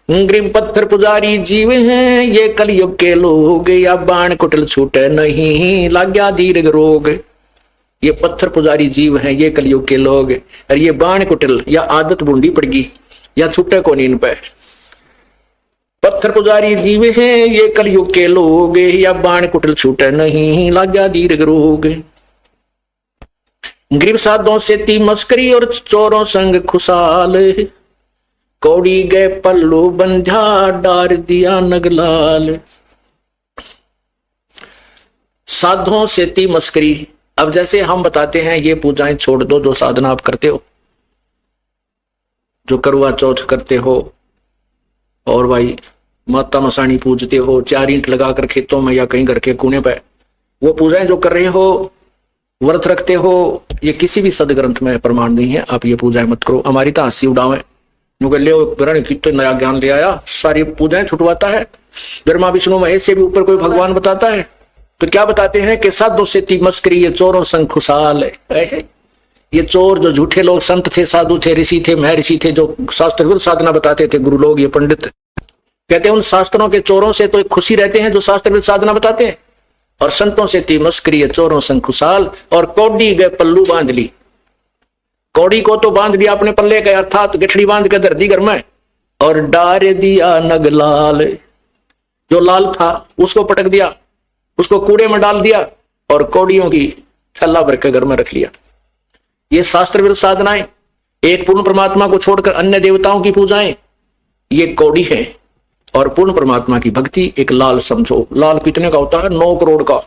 ग्रीम पत्थर पुजारी जीव हैं ये कलयुग के लोग, या बाण कुटिल छूटे नहीं लाग्या दीर्घ रोग। ये पत्थर पुजारी जीव हैं ये कलयुग के लोग, और ये बाण कुटिल या आदत बूंदी पड़गी या छूटे को नींद पे। पत्थर पुजारी जीव हैं ये कलयुग के लोग, या बाण कुटिल छूटे नहीं लाग्या दीर्घ रोग। ग्रीब साधों से ती मस्करी और चोरों संग खुशाल, कौड़ी गए पल्लू बंध्या डार दिया नगलाल। साधुओं से थी मस्करी। अब जैसे हम बताते हैं ये पूजाएं छोड़ दो जो साधना आप करते हो, जो करवा चौथ करते हो और भाई माता मसाणी पूजते हो, 4 ईंट लगाकर खेतों में या कहीं घर के कोने पर, वो पूजाएं जो कर रहे हो, व्रत रखते हो, ये किसी भी सदग्रंथ में प्रमाण नहीं है। आप ये पूजाएं मत करो। हमारी तो हंसी उड़ावे क्योंकि ले ग्रहण की तो नया ज्ञान ले आया, सारी पूजाएं छुटवाता है। ब्रह्मा विष्णु महेश से भी ऊपर कोई भगवान बताता है। तो क्या बताते हैं कि साधु से थी मस्करी, ये चोरों संग खुशहाल है। ये चोर जो झूठे लोग संत थे, साधु थे, ऋषि थे, महर्षि थे, जो शास्त्र विरुद्ध साधना बताते थे, गुरु लोग, ये पंडित, कहते हैं उन शास्त्रों के चोरों से तो खुशी रहते हैं जो शास्त्र विरुद्ध साधना बताते हैं, और संतों से थी मस्करी, चोरों संग खुशहाल। और कौड़ी गए पल्लू बांध ली, कौड़ी को तो बांध लिया अपने पल्ले के, अर्थात गठड़ी बांध के धरती घर में, और डार दिया नग लाल, जो लाल था उसको पटक दिया, उसको कूड़े में डाल दिया और कौड़ियों की थैला भर के घर में रख लिया। ये शास्त्र विरुद्ध साधनाएं, एक पूर्ण परमात्मा को छोड़कर अन्य देवताओं की पूजाएं, ये कौड़ी है। और पूर्ण परमात्मा की भक्ति एक लाल समझो। लाल कितने का होता है? 9 करोड़ का।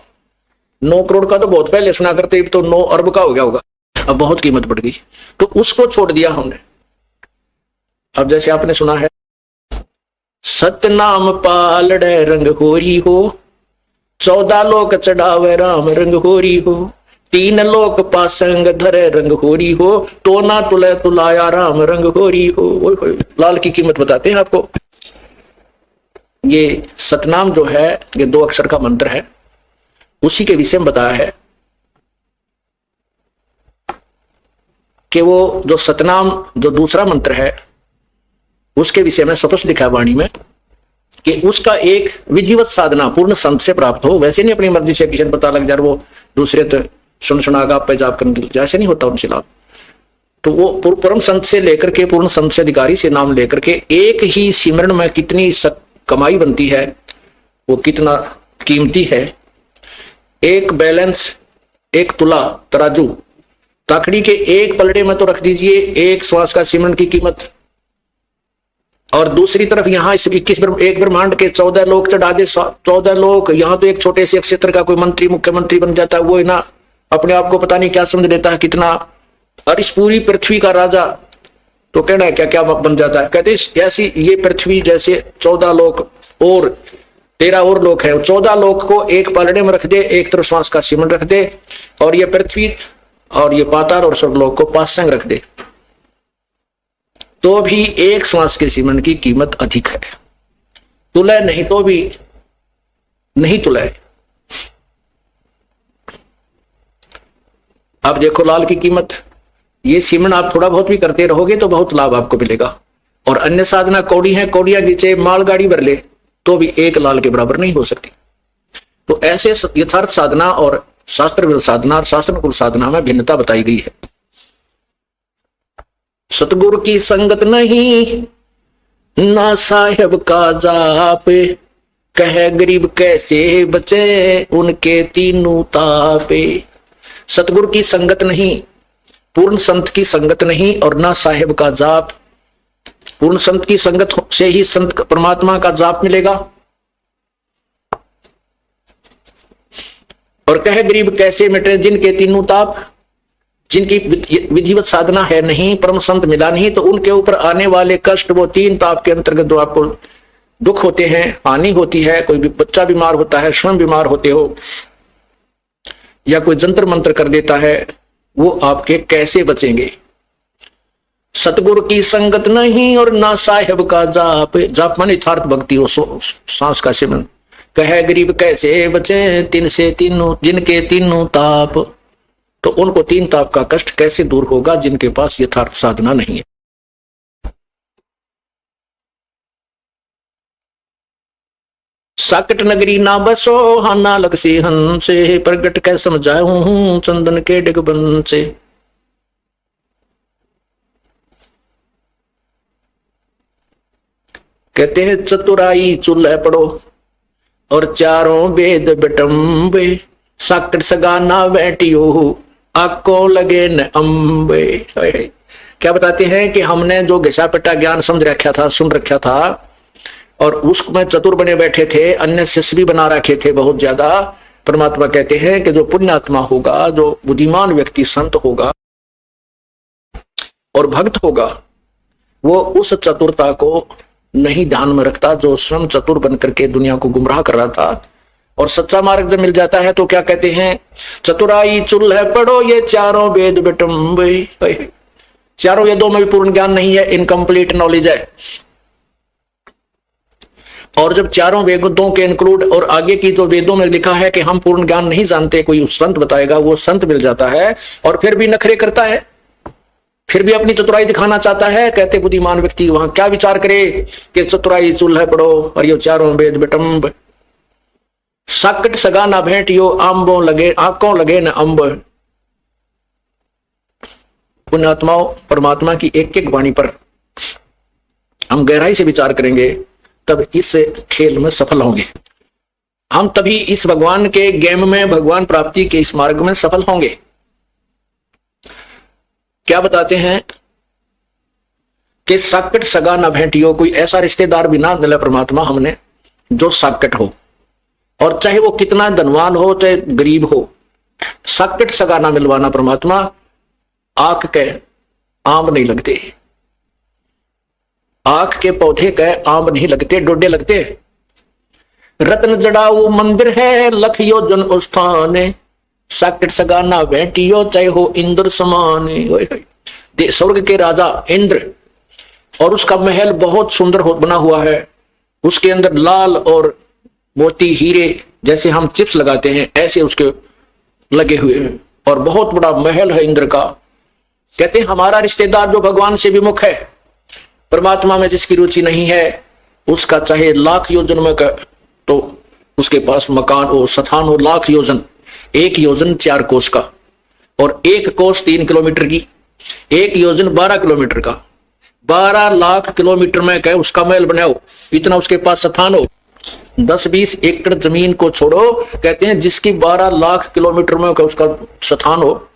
9 करोड़ का तो बहुत पहले सुना करते, तो 9 अरब का हो गया होगा, अब बहुत कीमत बढ़ गई, तो उसको छोड़ दिया हमने। अब जैसे आपने सुना है, सतनाम पालड़े रंग होरी हो, 14 लोक चढ़ावे राम रंग होरी हो, 3 लोक पासंग धरे रंग होरी हो, तो ना तुले तुलाया राम रंग होरी हो। लाल की कीमत बताते हैं आपको। ये सतनाम जो है, ये 2 अक्षर का मंत्र है, उसी के विषय में बताया है कि वो जो सतनाम जो दूसरा मंत्र है, उसके विषय में स्पष्ट लिखा है वाणी में कि उसका एक विधिवत साधना पूर्ण संत से प्राप्त हो। वैसे नहीं अपनी मर्जी से किसी को पता लग जाए, वो दूसरे तो सुना पे जाप करने, जैसे नहीं होता उनसे लाभ। तो वो परम संत से लेकर के पूर्ण संत से अधिकारी से नाम लेकर के एक ही सिमरण में कितनी कमाई बनती है, वो कितना कीमती है। एक बैलेंस, एक तुला तराजू, ताकड़ी के एक पलड़े में तो रख दीजिए एक श्वास का सिमरण की कीमत, और दूसरी तरफ यहाँ इस 21 एक ब्रह्मांड के 14 लोक चढ़ा दे। 14 लोक, यहाँ तो एक छोटे से क्षेत्र का कोई मंत्री मुख्यमंत्री बन जाता है, वो ना अपने आप को पता नहीं क्या समझ लेता है कितना, और इस पूरी पृथ्वी का राजा तो कहना है क्या क्या बन जाता है। कहते ऐसी ये पृथ्वी जैसे 14 लोक और 13 और लोक है, 14 लोक को एक पलड़े में रख दे, एक तरफ श्वास का सिमरण रख दे, और ये पृथ्वी और ये पाताल और स्वर्गलोक को पासंग रख दे, तो भी एक श्वास के सिमरण की कीमत अधिक है। तुलय नहीं तो भी नहीं तुलय। अब देखो लाल की कीमत, ये सिमरण आप थोड़ा बहुत भी करते रहोगे तो बहुत लाभ आपको मिलेगा। और अन्य साधना कौड़ी है, कौड़ियां नीचे मालगाड़ी भर ले तो भी एक लाल के बराबर नहीं हो सकती। तो ऐसे यथार्थ साधना और शास्त्र विरुद्ध साधना और शास्त्रानुकूल साधना में भिन्नता बताई गई है। सतगुरु की संगत नहीं, ना साहेब का जाप, कहे गरीब कैसे बचे उनके तीनों तापे। सतगुरु की संगत नहीं, पूर्ण संत की संगत नहीं, और ना साहेब का जाप। पूर्ण संत की संगत से ही संत परमात्मा का जाप मिलेगा। और कहे गरीब कैसे मिटे जिनके तीनों ताप, जिनकी विधिवत साधना है नहीं, परम संत मिला नहीं, तो उनके ऊपर आने वाले कष्ट वो 3 ताप के अंतर्गत जो आपको दुख होते हैं, हानि होती है, कोई भी बच्चा बीमार होता है, स्वयं बीमार होते हो, या कोई जंतर मंत्र कर देता है, वो आपके कैसे बचेंगे। सतगुरु की संगत नहीं और ना साहेब का जाप। जाप माने यथार्थ भक्ति हो, सांस का सिमरन। कहे गरीब कैसे बचे तिन से तीनों जिनके तीनों ताप, तो उनको 3 ताप का कष्ट कैसे दूर होगा जिनके पास यथार्थ साधना नहीं है। साकट नगरी ना बसो हाना लग से हन से, प्रगट कै समझाऊं हूं चंदन के डिगबन से। कहते हैं चतुराई चूल्हे पड़ो और चारों वेद बटम्बे, साकट सगाना बैठियो आको लगे न अम्बे। क्या बताते हैं कि हमने जो घिसा पिटा ज्ञान समझ रखा था, सुन रखा था, और उसमें चतुर बने बैठे थे, अन्य शिष्य भी बना रखे थे बहुत ज्यादा। परमात्मा कहते हैं कि जो पुण्यात्मा होगा, जो बुद्धिमान व्यक्ति संत होगा और भक्त होगा, वो उस चतुरता को नहीं ध्यान में रखता जो स्वयं चतुर बनकर के दुनिया को गुमराह कर रहा था। और सच्चा मार्ग जब मिल जाता है तो क्या कहते हैं, चतुराई चूल्हे पढ़ो ये चारों वेद बिटम्बे। चारों वेदों में भी पूर्ण ज्ञान नहीं है, इनकम्प्लीट नॉलेज है। और जब चारों वेदों के इंक्लूड और आगे की तो वेदों में लिखा है कि हम पूर्ण ज्ञान नहीं जानते, कोई संत बताएगा, वो संत मिल जाता है और फिर भी नखरे करता है, फिर भी अपनी चतुराई दिखाना चाहता है। कहते बुद्धिमान व्यक्ति वहां क्या विचार करे कि चतुराई चूल्हे पढ़ो और ये चारों वेद बिटम्ब। साकट सगा ना भेंटियो आंबों लगे आंखों लगे न अम्ब। पुण्यात्माओं, परमात्मा की एक एक वाणी पर हम गहराई से विचार करेंगे तब इस खेल में सफल होंगे। हम तभी इस भगवान के गेम में, भगवान प्राप्ति के इस मार्ग में सफल होंगे। क्या बताते हैं कि साकट सगा ना भेंटियो, कोई ऐसा रिश्तेदार भी ना मिला परमात्मा हमने जो साकट हो, और चाहे वो कितना धनवान हो चाहे गरीब हो, साकट सगा ना मिलवाना परमात्मा। आंख के आम नहीं लगते, आंख के पौधे के आम नहीं लगते, डोडे लगते। रत्न जड़ाऊ मंदिर है लख योजन उस्थान, साकट सगा ना भेंटियो चाहे हो इंद्र समान। स्वर्ग के राजा इंद्र, और उसका महल बहुत सुंदर बना हुआ है, उसके अंदर लाल और मोती हीरे जैसे हम चिप्स लगाते हैं ऐसे उसके लगे हुए हैं, और बहुत बड़ा महल है इंद्र का। कहते हैं हमारा रिश्तेदार जो भगवान से विमुख है, परमात्मा में जिसकी रुचि नहीं है, उसका चाहे लाख योजन में तो उसके पास मकान हो, स्थान हो, लाख योजन, एक योजन 4 कोस का, और एक कोस 3 किलोमीटर की, एक योजन 12 किलोमीटर का, 12 लाख किलोमीटर में कहे उसका महल बनाओ, इतना उसके पास स्थान हो। 10-20 एकड़ जमीन को छोड़ो, कहते हैं जिसकी 12 लाख किलोमीटर में उसका स्थान हो,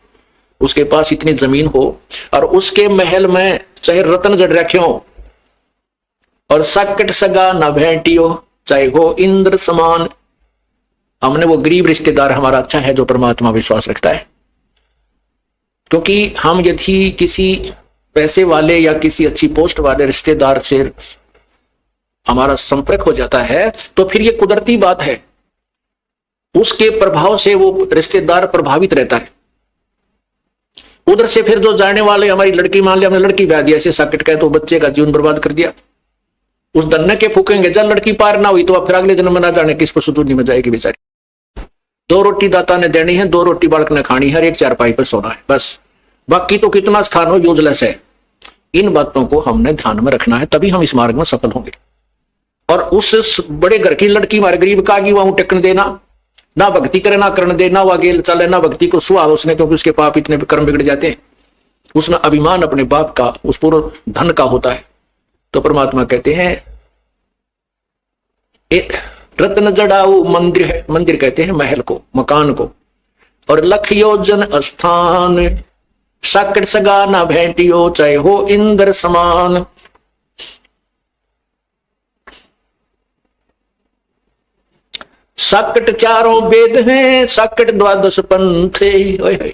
उसके पास इतनी जमीन हो, और उसके महल में चाहे रत्न जड़ रखे हो, और साकट सगा ना भेंटियो चाहे हो इंद्र समान। हमने वो गरीब रिश्तेदार हमारा अच्छा है जो परमात्मा विश्वास रखता है। क्योंकि हम यदि किसी पैसे वाले या किसी अच्छी पोस्ट वाले रिश्तेदार से हमारा संपर्क हो जाता है तो फिर ये कुदरती बात है, उसके प्रभाव से वो रिश्तेदार प्रभावित रहता है। उधर से फिर जो जाने वाले, हमारी लड़की, मान लिया हमने लड़की ब्याह दिया ऐसे साकट का, तो बच्चे का जीवन बर्बाद कर दिया, उस धन्य के फूकेंगे। जब लड़की पार ना हुई तो अब फिर अगले जन्म में ना जाने किस पर सुतूनी में जाएगी बेचारी। 2 रोटी दाता ने देनी है, 2 रोटी बालक ने खानी है, एक चारपाई पर सोना है, बस। बाकी तो कितना स्थान हो यूजलेस है। इन बातों को हमने ध्यान में रखना है, तभी हम इस मार्ग में सफल होंगे। और उस बड़े घर की लड़की मारे गरीब का की वहां टेकन देना, ना भक्ति करे ना करण दे, ना वह चले, ना भक्ति को सुहा उसने, क्योंकि उसके पाप इतने कर्म बिगड़ जाते हैं। उसने अभिमान अपने बाप का, उस पूर्ण धन का होता है। तो परमात्मा कहते हैं एक रत्न जड़ाऊ मंदिर है, मंदिर कहते हैं महल को, मकान को, और लख योजन स्थान, साकट सगा ना भेंटियो चाहे हो इंद्र समान। साकट चारों वेद हैं, साकट 12 पंथ है,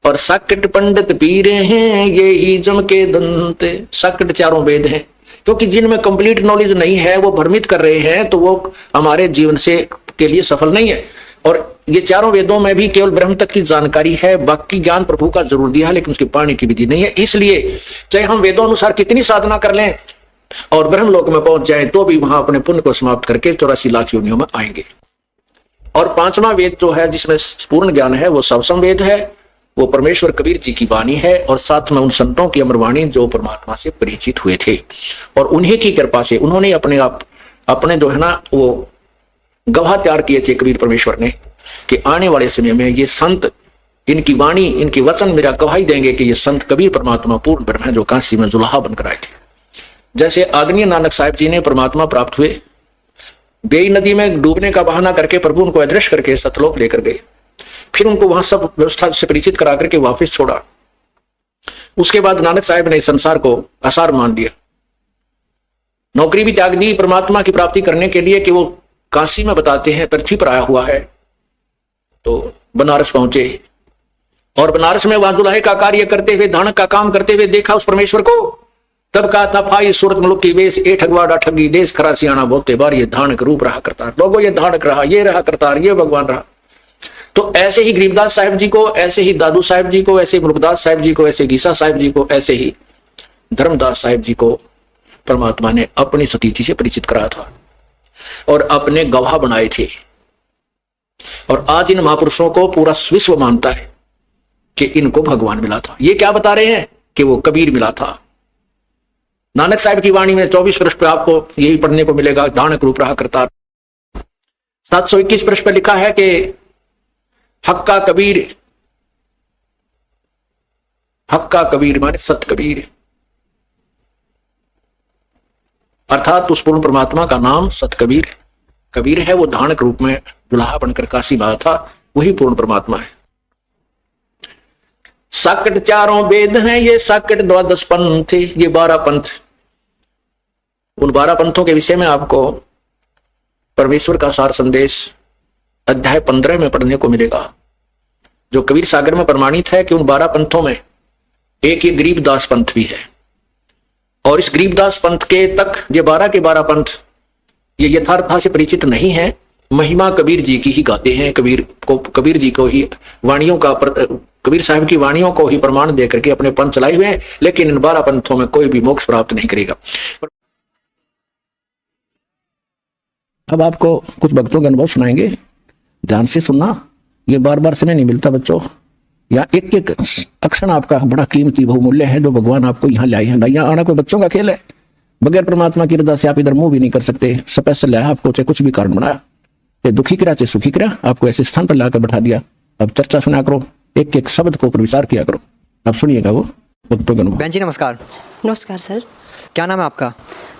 और साकट पंडित पीरे हैं ये ही जम के दंत। साकट चारों वेद हैं, क्योंकि जिनमें कंप्लीट नॉलेज नहीं है वो भ्रमित कर रहे हैं, तो वो हमारे जीवन से के लिए सफल नहीं है। और ये चारों वेदों में भी केवल ब्रह्म तक की जानकारी है, बाकी ज्ञान प्रभु का जरूर दिया है, लेकिन उसकी पाने की विधि नहीं है। इसलिए चाहे हम वेदों अनुसार कितनी साधना कर लें और ब्रह्मलोक में पहुंच जाए तो भी वहां अपने पुण्य को समाप्त करके 84 लाख योनियों में आएंगे। और 5वां वेद जो है जिसमें पूर्ण ज्ञान है वो सवसम वेद है, वो परमेश्वर कबीर जी की वाणी है, और साथ में उन संतों की अमरवाणी जो परमात्मा से परिचित हुए थे, और उन्हीं की कृपा से उन्होंने अपने जो है ना वो गवाह तैयार किए थे कबीर परमेश्वर ने, कि आने वाले समय में ये संत, इनकी वाणी, इनकी वचन मेरा गवाही देंगे कि ये संत कबीर परमात्मा पूर्ण ब्रह्म है जो काशी में जुलाहा बनकर आए थे। जैसे आदरणीय नानक साहिब जी ने परमात्मा प्राप्त हुए, बेई नदी में डूबने का बहाना करके प्रभु उनको अदृश्य करके सतलोक लेकर गए, फिर उनको वहां सब व्यवस्था से परिचित करा करके वापस छोड़ा। उसके बाद नानक साहिब ने संसार को आसार मान लिया, नौकरी भी त्याग दी परमात्मा की प्राप्ति करने के लिए, कि वो काशी में बताते हैं पृथ्वी पर आया हुआ है। तो बनारस पहुंचे, और बनारस में वहां जुलाहे का कार्य करते हुए, धान का काम करते हुए देखा उस परमेश्वर को, तब कहा था फाई सूरत मुल्क की वेश ए ठगवाड़ा ठगी देश खरा सियाना बोलते बार ये धानक रूप रहा करतार। लोगों ये धानक रहा, ये रहा करतार, ये भगवान रहा। तो ऐसे ही गरीबदास साहिब जी को, ऐसे ही दादू साहिब जी को, ऐसे मुल्कदास साहिब जी को, ऐसे गीसा साहिब जी को, ऐसे ही धर्मदास साहिब जी को परमात्मा ने अपनी सतीथि से परिचित कराया था और अपने गवाह बनाए थे। और आज इन महापुरुषों को पूरा विश्व मानता है कि इनको भगवान मिला था। ये क्या बता रहे हैं कि वो कबीर मिला था। नानक साहिब की वाणी में 24 पृष्ठ पे आपको यही पढ़ने को मिलेगा, धानक रूप रहा करतार। 721 पृष्ठ पे लिखा है कि हक्का कबीर माने सत कबीर, अर्थात उस पूर्ण परमात्मा का नाम सत कबीर। कबीर है वो धानक रूप में दुल्हा बनकर काशी में आया था, वही पूर्ण परमात्मा है। साकट चारों वेद हैं, ये साकट 12 पंथ, ये 12 पंथ। उन 12 पंथों के विषय में आपको परमेश्वर का सार संदेश अध्याय 15 में पढ़ने को मिलेगा, जो कबीर सागर में प्रमाणित है कि उन 12 पंथों में एक ये गरीबदास पंथ भी है। और इस गरीबदास पंथ के तक ये 12 के 12 पंथ ये यथार्थता से परिचित नहीं है, महिमा कबीर जी की ही गाते हैं। कबीर जी को ही वाणियों का, कबीर साहब की वाणियों को ही प्रमाण देकर के अपने पंथ चलाए हुए हैं, लेकिन इन 12 पंथों में कोई भी मोक्ष प्राप्त नहीं करेगा। अब आपको कुछ भक्तों के अनुभव सुनाएंगे, ध्यान से सुनना, ये बार बार समय नहीं मिलता बच्चों। या एक एक अक्षर आपका बड़ा कीमती बहुमूल्य है जो भगवान आपको यहाँ लाए हैं। यहाँ आना कोई बच्चों का खेल है, बगैर परमात्मा की रजा से आप इधर मुंह भी नहीं कर सकते। स्पेशल है आपको, चाहे कुछ भी कारण बनाया, चाहे दुखी करा चाहे सुखी करा, आपको ऐसे स्थान पर लाकर बैठा दिया। अब चर्चा सुना करो, एक एक शब्द को ऊपर विचार किया करो। आप सुनिएगा वो भक्तों का अनुभव। बहन जी नमस्कार। नमस्कार सर। क्या नाम है आपका?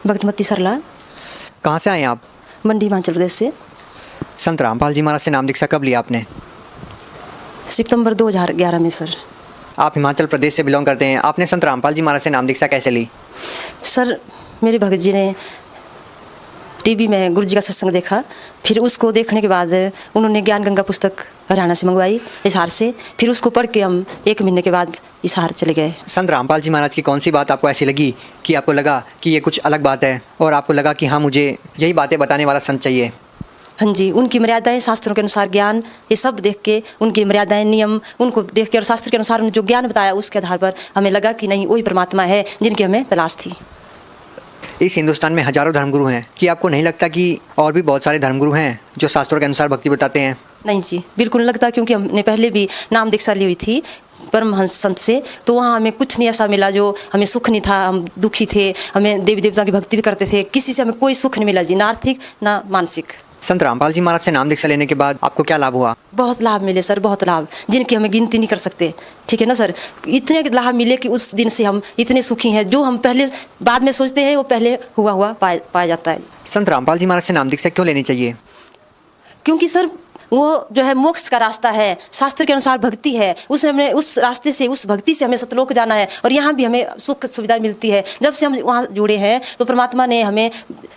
भक्तमती सरला। कहाँ से आए आप? मंडी हिमाचल प्रदेश से। संत रामपाल जी महाराज से नाम दीक्षा कब लिया आपने? सितंबर 2011 में सर। आप हिमाचल प्रदेश से बिलोंग करते हैं, आपने संत रामपाल जी महाराज से नाम दीक्षा कैसे ली? सर मेरे भगत जी ने टीवी में गुरु जी का सत्संग देखा, फिर उसको देखने के बाद उन्होंने ज्ञान गंगा पुस्तक हरियाणा से मंगवाई हिसार से, फिर उसको पढ़ के हम 1 महीने के बाद हिसार चले गए। संत रामपाल जी महाराज की कौन सी बात आपको ऐसी लगी कि आपको लगा कि ये कुछ अलग बात है और आपको लगा कि हाँ मुझे यही बातें बताने वाला संत चाहिए? हाँ जी, उनकी मर्यादाएं, शास्त्रों के अनुसार ज्ञान, ये सब देख के उनकी मर्यादाएं, नियम, उनको देख के और शास्त्र के अनुसार उन्होंने जो ज्ञान बताया उसके आधार पर हमें लगा कि नहीं वही परमात्मा है जिनकी हमें तलाश थी। इस हिंदुस्तान में हजारों धर्मगुरु हैं, कि आपको नहीं लगता कि और भी बहुत सारे धर्मगुरु हैं जो शास्त्रों के अनुसार भक्ति बताते हैं? नहीं जी, बिल्कुल लगता, क्योंकि हमने पहले भी नाम दीक्षा ली हुई थी परमहंस संत से, तो वहाँ हमें कुछ नहीं ऐसा मिला जो हमें सुख नहीं था। हम दुखी थे, हमें देवी देवता की भक्ति भी करते थे, किसी से हमें कोई सुख नहीं मिला जी, ना आर्थिक ना मानसिक। संत रामपाल जी महाराज से नाम दीक्षा लेने के बाद आपको क्या लाभ हुआ? बहुत लाभ मिले सर, बहुत लाभ, जिनकी हमें गिनती नहीं कर सकते। ठीक है ना सर, इतने लाभ मिले कि उस दिन से हम इतने सुखी हैं। जो हम पहले बाद में सोचते हैं वो पहले हुआ पाया जाता है। संत रामपाल जी महाराज से नाम दीक्षा क्यों लेनी चाहिए? क्योंकि सर वो जो है मोक्ष का रास्ता है, शास्त्र के अनुसार भक्ति है, उसने हमें उस रास्ते से, उस भक्ति से हमें सतलोक जाना है और यहाँ भी हमें सुख सुविधा मिलती है। जब से हम वहाँ जुड़े हैं तो परमात्मा ने हमें,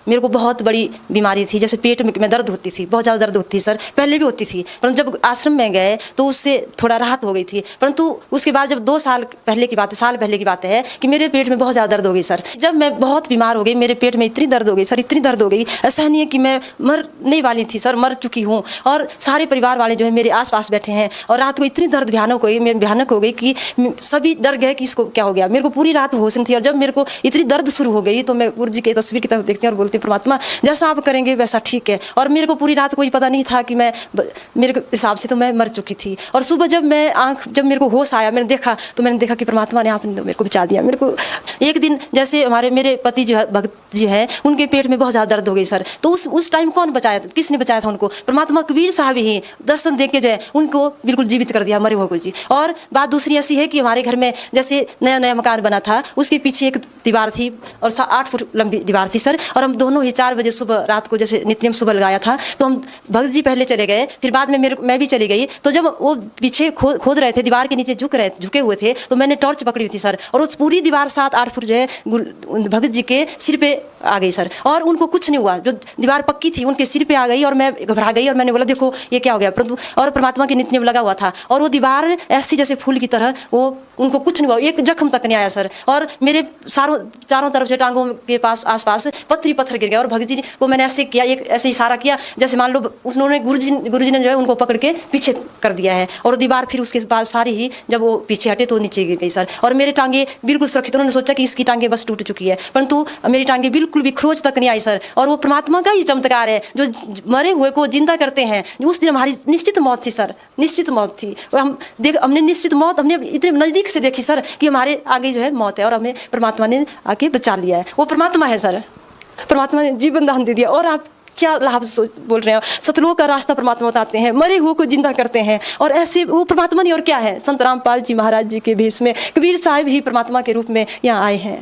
मेरे को बहुत बड़ी बीमारी थी, जैसे पेट में दर्द होती थी, बहुत ज़्यादा दर्द होती थी सर, पहले भी होती थी, परंतु जब आश्रम में गए तो उससे थोड़ा राहत हो गई थी। परंतु उसके बाद जब 2 साल पहले की बात है कि मेरे पेट में बहुत ज़्यादा दर्द हो गई सर। जब मैं बहुत बीमार हो गई, मेरे पेट में इतनी दर्द हो गई सर, इतनी दर्द हो गई, ऐसा नहीं है कि मैं मरने वाली थी सर, मर चुकी हूँ। और सारे परिवार वाले जो है मेरे आसपास बैठे हैं, और रात को इतनी दर्द भयानक हो गई कि सभी डर गए कि इसको क्या हो गया। मेरे को पूरी रात होश नहीं थी, और जब मेरे को इतनी दर्द शुरू हो गई तो मैं गुरु जी की तस्वीर की तरफ देखती हूँ और बोलती हूँ परमात्मा जैसा आप करेंगे वैसा ठीक है। और मेरे को पूरी रात कोई पता नहीं था कि मेरे हिसाब से तो मैं मर चुकी थी। और सुबह जब मेरे को होश आया, मैंने देखा कि परमात्मा ने आपने मेरे को बचा दिया। मेरे को एक दिन जैसे मेरे पति जो है भक्त जी हैं, उनके पेट में बहुत ज़्यादा दर्द हो गई सर, तो उस टाइम कौन बचाया, किसने बचाया था उनको? परमात्मा कबीर साहब ही दर्शन दे के जो है उनको बिल्कुल जीवित कर दिया, मरे हुए को जी। और बात दूसरी ऐसी है कि हमारे घर में जैसे नया मकान बना था, उसके पीछे एक दीवार थी और 8 फुट लंबी दीवार थी सर, और हम दोनों ही 4 बजे सुबह रात को जैसे नित्य सुबह लगाया था, तो हम भक्त जी पहले चले गए, फिर बाद में मैं भी चली गई। तो जब वो पीछे खोद रहे थे, दीवार के नीचे झुके हुए थे, तो मैंने टॉर्च पकड़ी हुई थी सर, और उस पूरी दीवार 7-8 फुट जो है भक्त जी के सिर पे आ गई सर, और उनको कुछ नहीं हुआ। जो दीवार पक्की थी उनके सिर पे आ गई और मैं घबरा गई और मैंने बोला देखो ये क्या हो गया, परंतु और परमात्मा के नित्य में लगा हुआ था और वो दीवार ऐसी जैसे फूल की तरह, वो उनको कुछ नहीं हुआ, एक जख्म तक नहीं आया सर। और मेरे चारों तरफ से टांगों के पास आसपास पत्थर गिर गया और भगत जी को मैंने ऐसे किया, एक ऐसे इशारा किया जैसे मान लो उन्होंने गुरुजी ने जो है उनको पकड़ के पीछे कर दिया है, और दीवार फिर उसके बाद सारी ही जब वो पीछे हटे तो नीचे गिर गई सर। और मेरे टांगे बिल्कुल सुरक्षित, उन्होंने सोचा कि इसकी टांगे बस टूट चुकी है, परंतु मेरी टांगे बिल्कुल भी खरोच तक नहीं आई सर। और वो परमात्मा का ही चमत्कार है जो मरे हुए को जिंदा करते हैं। उस दिन हमारी निश्चित मौत थी सर, निश्चित मौत थी, और हमने निश्चित मौत हमने इतने नज़दीक से देखी सर कि हमारे आगे जो है मौत है, और हमें परमात्मा ने आके बचा लिया है। वो परमात्मा है सर, परमात्मा ने जीवन दान दे दिया। और आप क्या लाभ बोल रहे हो, सतलोक का रास्ता परमात्मा बताते हैं, मरे हुए को जिंदा करते हैं, और ऐसे वो परमात्मा नहीं और क्या है। संत रामपाल जी महाराज जी के भेष में कबीर साहिब ही परमात्मा के रूप में यहाँ आए हैं।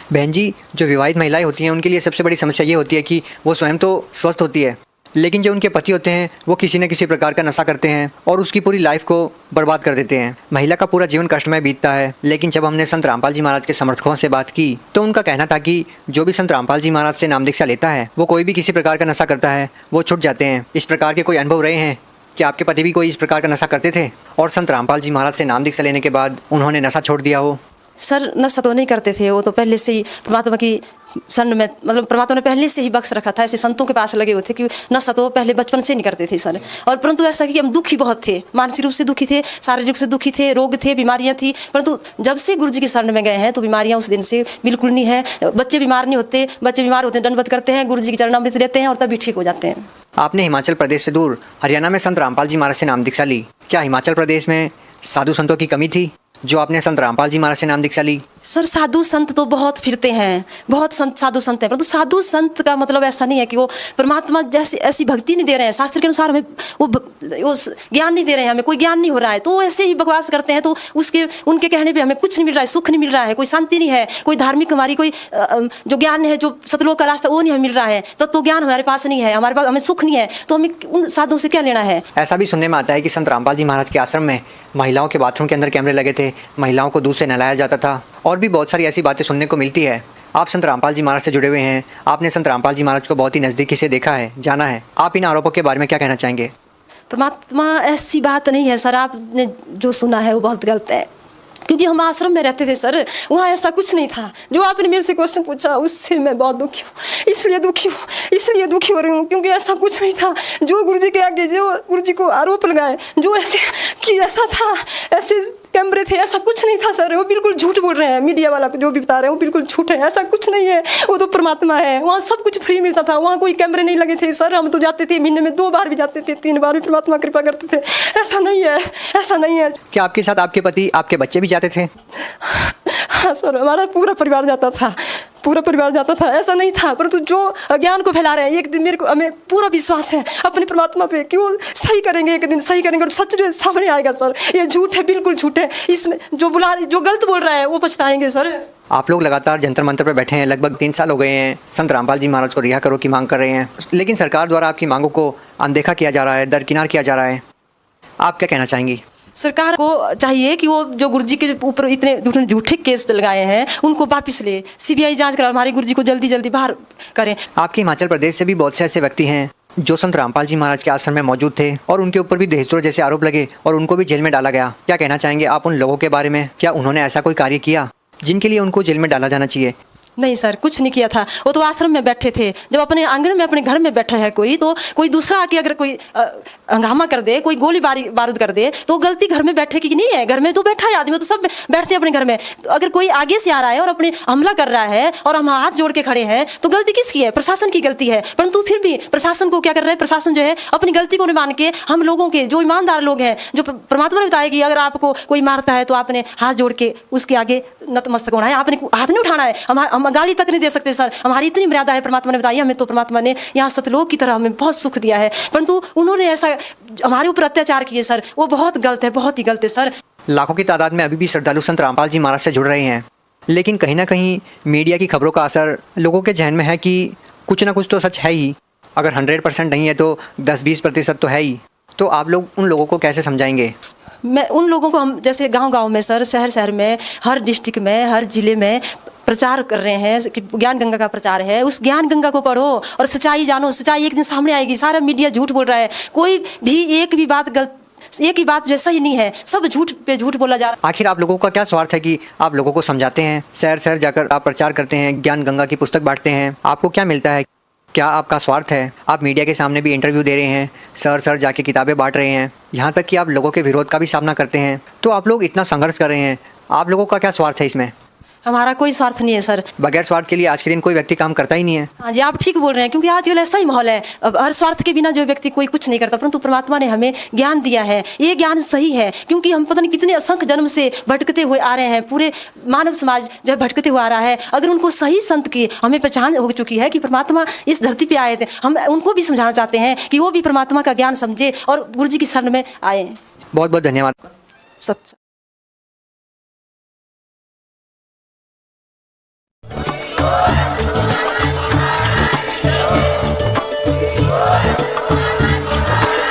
बहन जी, जो विवाहित महिलाएं होती हैं उनके लिए सबसे बड़ी समस्या ये होती है कि वो स्वयं तो स्वस्थ होती है, लेकिन जो उनके पति होते हैं वो किसी न किसी प्रकार का नशा करते हैं और उसकी पूरी लाइफ को बर्बाद कर देते हैं। महिला का पूरा जीवन कष्टमय बीतता है। लेकिन जब हमने संत रामपाल जी महाराज के समर्थकों से बात की तो उनका कहना था कि जो भी संत रामपाल जी महाराज से नाम दीक्षा लेता है वो कोई भी किसी प्रकार का नशा करता है वो छूट जाते हैं। इस प्रकार के कोई अनुभव रहे हैं कि आपके पति भी कोई इस प्रकार का नशा करते थे और संत रामपाल जी महाराज से नाम दीक्षा लेने के बाद उन्होंने नशा छोड़ दिया हो? सर नशा तो नहीं करते थे, वो तो पहले से ही परमात्मा की शरण में, मतलब परमात्मा ने पहले से ही बख्श रखा था। ऐसे संतों के पास लगे हुए थे कि नशा तो पहले बचपन से नहीं करते थे सर। और परंतु ऐसा कि हम दुखी बहुत थे, मानसिक रूप से दुखी थे, शारीरिक रूप से दुखी थे, रोग थे, बीमारियां थी, परंतु जब से गुरु जी की शरण में गए हैं तो बीमारियां उस दिन से बिल्कुल नहीं है। बच्चे बीमार नहीं होते, बच्चे बीमार होते हैं दंडवत करते हैं, गुरु जी की चरणामृत लेते हैं और तभी ठीक हो जाते हैं। आपने हिमाचल प्रदेश से दूर हरियाणा में संत रामपाल जी महाराज से नाम दीक्षा ली। क्या हिमाचल प्रदेश में साधु संतों की कमी थी जो आपने संत रामपाल जी महाराज से नाम दीक्षा ली? सर साधु संत तो बहुत फिरते हैं, बहुत साधु संत हैं, परंतु साधु संत का मतलब ऐसा नहीं है कि वो परमात्मा जैसी ऐसी भक्ति नहीं दे रहे हैं, शास्त्र के अनुसार हमें वो ज्ञान नहीं दे रहे हैं, हमें कोई ज्ञान नहीं हो रहा है, तो वो ऐसे ही बकवास करते हैं। तो उनके कहने पे हमें कुछ नहीं मिल रहा है, सुख नहीं मिल रहा है, कोई शांति नहीं है, कोई धार्मिक हमारी कोई जो ज्ञान है, जो सतलोक का रास्ता वो नहीं हमें मिल रहा है, तो ज्ञान हमारे पास नहीं है, हमारे पास हमें सुख नहीं है, तो हमें उन साधुओं से क्या लेना है। ऐसा भी सुनने में आता है कि संत रामपाल जी महाराज के आश्रम में महिलाओं के बाथरूम के अंदर कैमरे लगे थे, महिलाओं को दूध से नहलाया जाता था, और भी बहुत सारी ऐसी बातें सुनने को मिलती है। आप संत रामपाल जी महाराज से जुड़े हुए हैं, आपने संत रामपाल जी महाराज को बहुत ही नज़दीकी से देखा है, जाना है, आप इन आरोपों के बारे में क्या कहना चाहेंगे? परमात्मा ऐसी बात नहीं है सर, आपने जो सुना है वो बहुत गलत है, क्योंकि हम आश्रम में रहते थे सर, वहाँ ऐसा कुछ नहीं था। जो आपने मेरे से क्वेश्चन पूछा उससे मैं बहुत दुखी हूँ, इसलिए दुखी हो रही हूँ, क्योंकि ऐसा कुछ नहीं था। जो गुरुजी के आगे जो गुरुजी को आरोप लगाए, जो ऐसे कि ऐसा था, ऐसे कैमरे थे, ऐसा कुछ नहीं था सर। वो बिल्कुल झूठ बोल रहे हैं, मीडिया वाला जो भी बता रहे हैं वो बिल्कुल झूठ है, ऐसा कुछ नहीं है। वो तो परमात्मा है, वहाँ सब कुछ फ्री मिलता था, वहाँ कोई कैमरे नहीं लगे थे सर। हम तो जाते थे, महीने में 2 बार भी जाते थे, 3 बार भी परमात्मा कृपा करते थे। ऐसा नहीं है, ऐसा नहीं है। क्या आपके साथ आपके पति, आपके बच्चे भी जाते थे? हाँ सर, हमारा पूरा परिवार जाता था, ऐसा नहीं था। परंतु जो अज्ञान को फैला रहे हैं, एक दिन मेरे को हमें पूरा विश्वास है अपने परमात्मा पे कि वो सही करेंगे, एक दिन सही करेंगे और सच जो सामने आएगा सर। ये झूठ है, बिल्कुल झूठ है। इसमें जो गलत बोल रहा है वो पछताएंगे सर। आप लोग लगातार जंतर मंतर पर बैठे हैं, लगभग 3 साल हो गए हैं, संत रामपाल जी महाराज को रिहा करो की मांग कर रहे हैं, लेकिन सरकार द्वारा आपकी मांगों को अनदेखा किया जा रहा है, दरकिनार किया जा रहा है। आप क्या कहना चाहेंगी? सरकार को चाहिए कि वो जो गुरुजी के ऊपर इतने झूठे केस लगाए हैं उनको वापस ले, सीबीआई जांच करा, हमारे गुरुजी को जल्दी जल्दी बाहर करें। आपके हिमाचल प्रदेश से भी बहुत से ऐसे व्यक्ति हैं जो संत रामपाल जी महाराज के आश्रम में मौजूद थे और उनके ऊपर भी दहेजचोरी जैसे आरोप लगे और उनको भी जेल में डाला गया। क्या कहना चाहेंगे आप उन लोगों के बारे में? क्या उन्होंने ऐसा कोई कार्य किया जिनके लिए उनको जेल में डाला जाना चाहिए? नहीं सर, कुछ नहीं किया था। वो तो आश्रम में बैठे थे। जब अपने आंगन में अपने घर में बैठा है कोई, तो कोई दूसरा आके अगर कोई हंगामा कर दे, कोई गोली बारूद कर दे, तो गलती घर में बैठे की नहीं है। घर में तो बैठा है आदमी, तो सब बैठते हैं अपने घर में। तो अगर कोई आगे से आ रहा है और अपने हमला कर रहा है और हम हाथ जोड़ के खड़े हैं, तो गलती किसकी है? प्रशासन की गलती है। परंतु फिर भी प्रशासन को क्या कर रहा है? प्रशासन जो है अपनी गलती को नहीं मान के हम लोगों के जो ईमानदार लोग हैं, जो परमात्मा ने बताया कि अगर आपको कोई मारता है तो आपने हाथ जोड़ के उसके आगे नतमस्तक होना है, आपने हाथ नहीं उठाना है। हम गाली तक नहीं दे सकते सर, हमारी इतनी मर्यादा है। परमात्मा ने बताई हमें, तो परमात्मा ने यहाँ सतलोक की तरह हमें बहुत सुख दिया है। परंतु उन्होंने ऐसा हमारे ऊपर अत्याचार किए सर, वो बहुत गलत है, बहुत ही गलत है सर। लाखों की तादाद में अभी भी श्रद्धालु संत रामपाल जी महाराज से जुड़ रहे हैं, लेकिन कहीं ना कहीं मीडिया की खबरों का असर लोगों के जहन में है कि कुछ ना कुछ तो सच है ही। अगर 100% नहीं है तो 10-20% तो है ही। तो आप लोग उन लोगों को कैसे समझाएंगे? मैं उन लोगों को, हम जैसे गांव-गांव में सर, शहर में, हर डिस्ट्रिक्ट में, हर जिले में प्रचार कर रहे हैं कि ज्ञान गंगा का प्रचार है, उस ज्ञान गंगा को पढ़ो और सच्चाई जानो। सच्चाई एक दिन सामने आएगी। सारा मीडिया झूठ बोल रहा है, कोई भी एक भी बात गलत, एक ही बात जैसा ही नहीं है, सब झूठ पे झूठ बोला जा रहा है। आखिर आप लोगों का क्या स्वार्थ है कि आप लोगों को समझाते हैं, शहर शहर जाकर आप प्रचार करते हैं, ज्ञान गंगा की पुस्तक बांटते हैं, आपको क्या मिलता है? क्या आपका स्वार्थ है? आप मीडिया के सामने भी इंटरव्यू दे रहे हैं, शहर शहर जाके किताबें बांट रहे हैं, यहाँ तक कि आप लोगों के विरोध का भी सामना करते हैं। तो आप लोग इतना संघर्ष कर रहे हैं, आप लोगों का क्या स्वार्थ है इसमें? हमारा कोई स्वार्थ नहीं है सर। बगैर स्वार्थ के लिए आज के दिन कोई व्यक्ति काम करता ही नहीं है। हाँ जी, आप ठीक बोल रहे हैं, क्योंकि आजकल ऐसा ही माहौल है। अब हर स्वार्थ के बिना जो व्यक्ति कोई कुछ नहीं करता, परंतु परमात्मा ने हमें ज्ञान दिया है। ये ज्ञान सही है, क्योंकि हम पता नहीं कितने असंख्य जन्म से भटकते हुए आ रहे हैं। पूरे मानव समाज जो है भटकते हुए आ रहा है। अगर उनको सही संत की हमें पहचान हो चुकी है कि परमात्मा इस धरती पे आए थे, हम उनको भी समझाना चाहते हैं कि वो भी परमात्मा का ज्ञान समझे और गुरु जी की शरण में आए। बहुत बहुत धन्यवाद। सच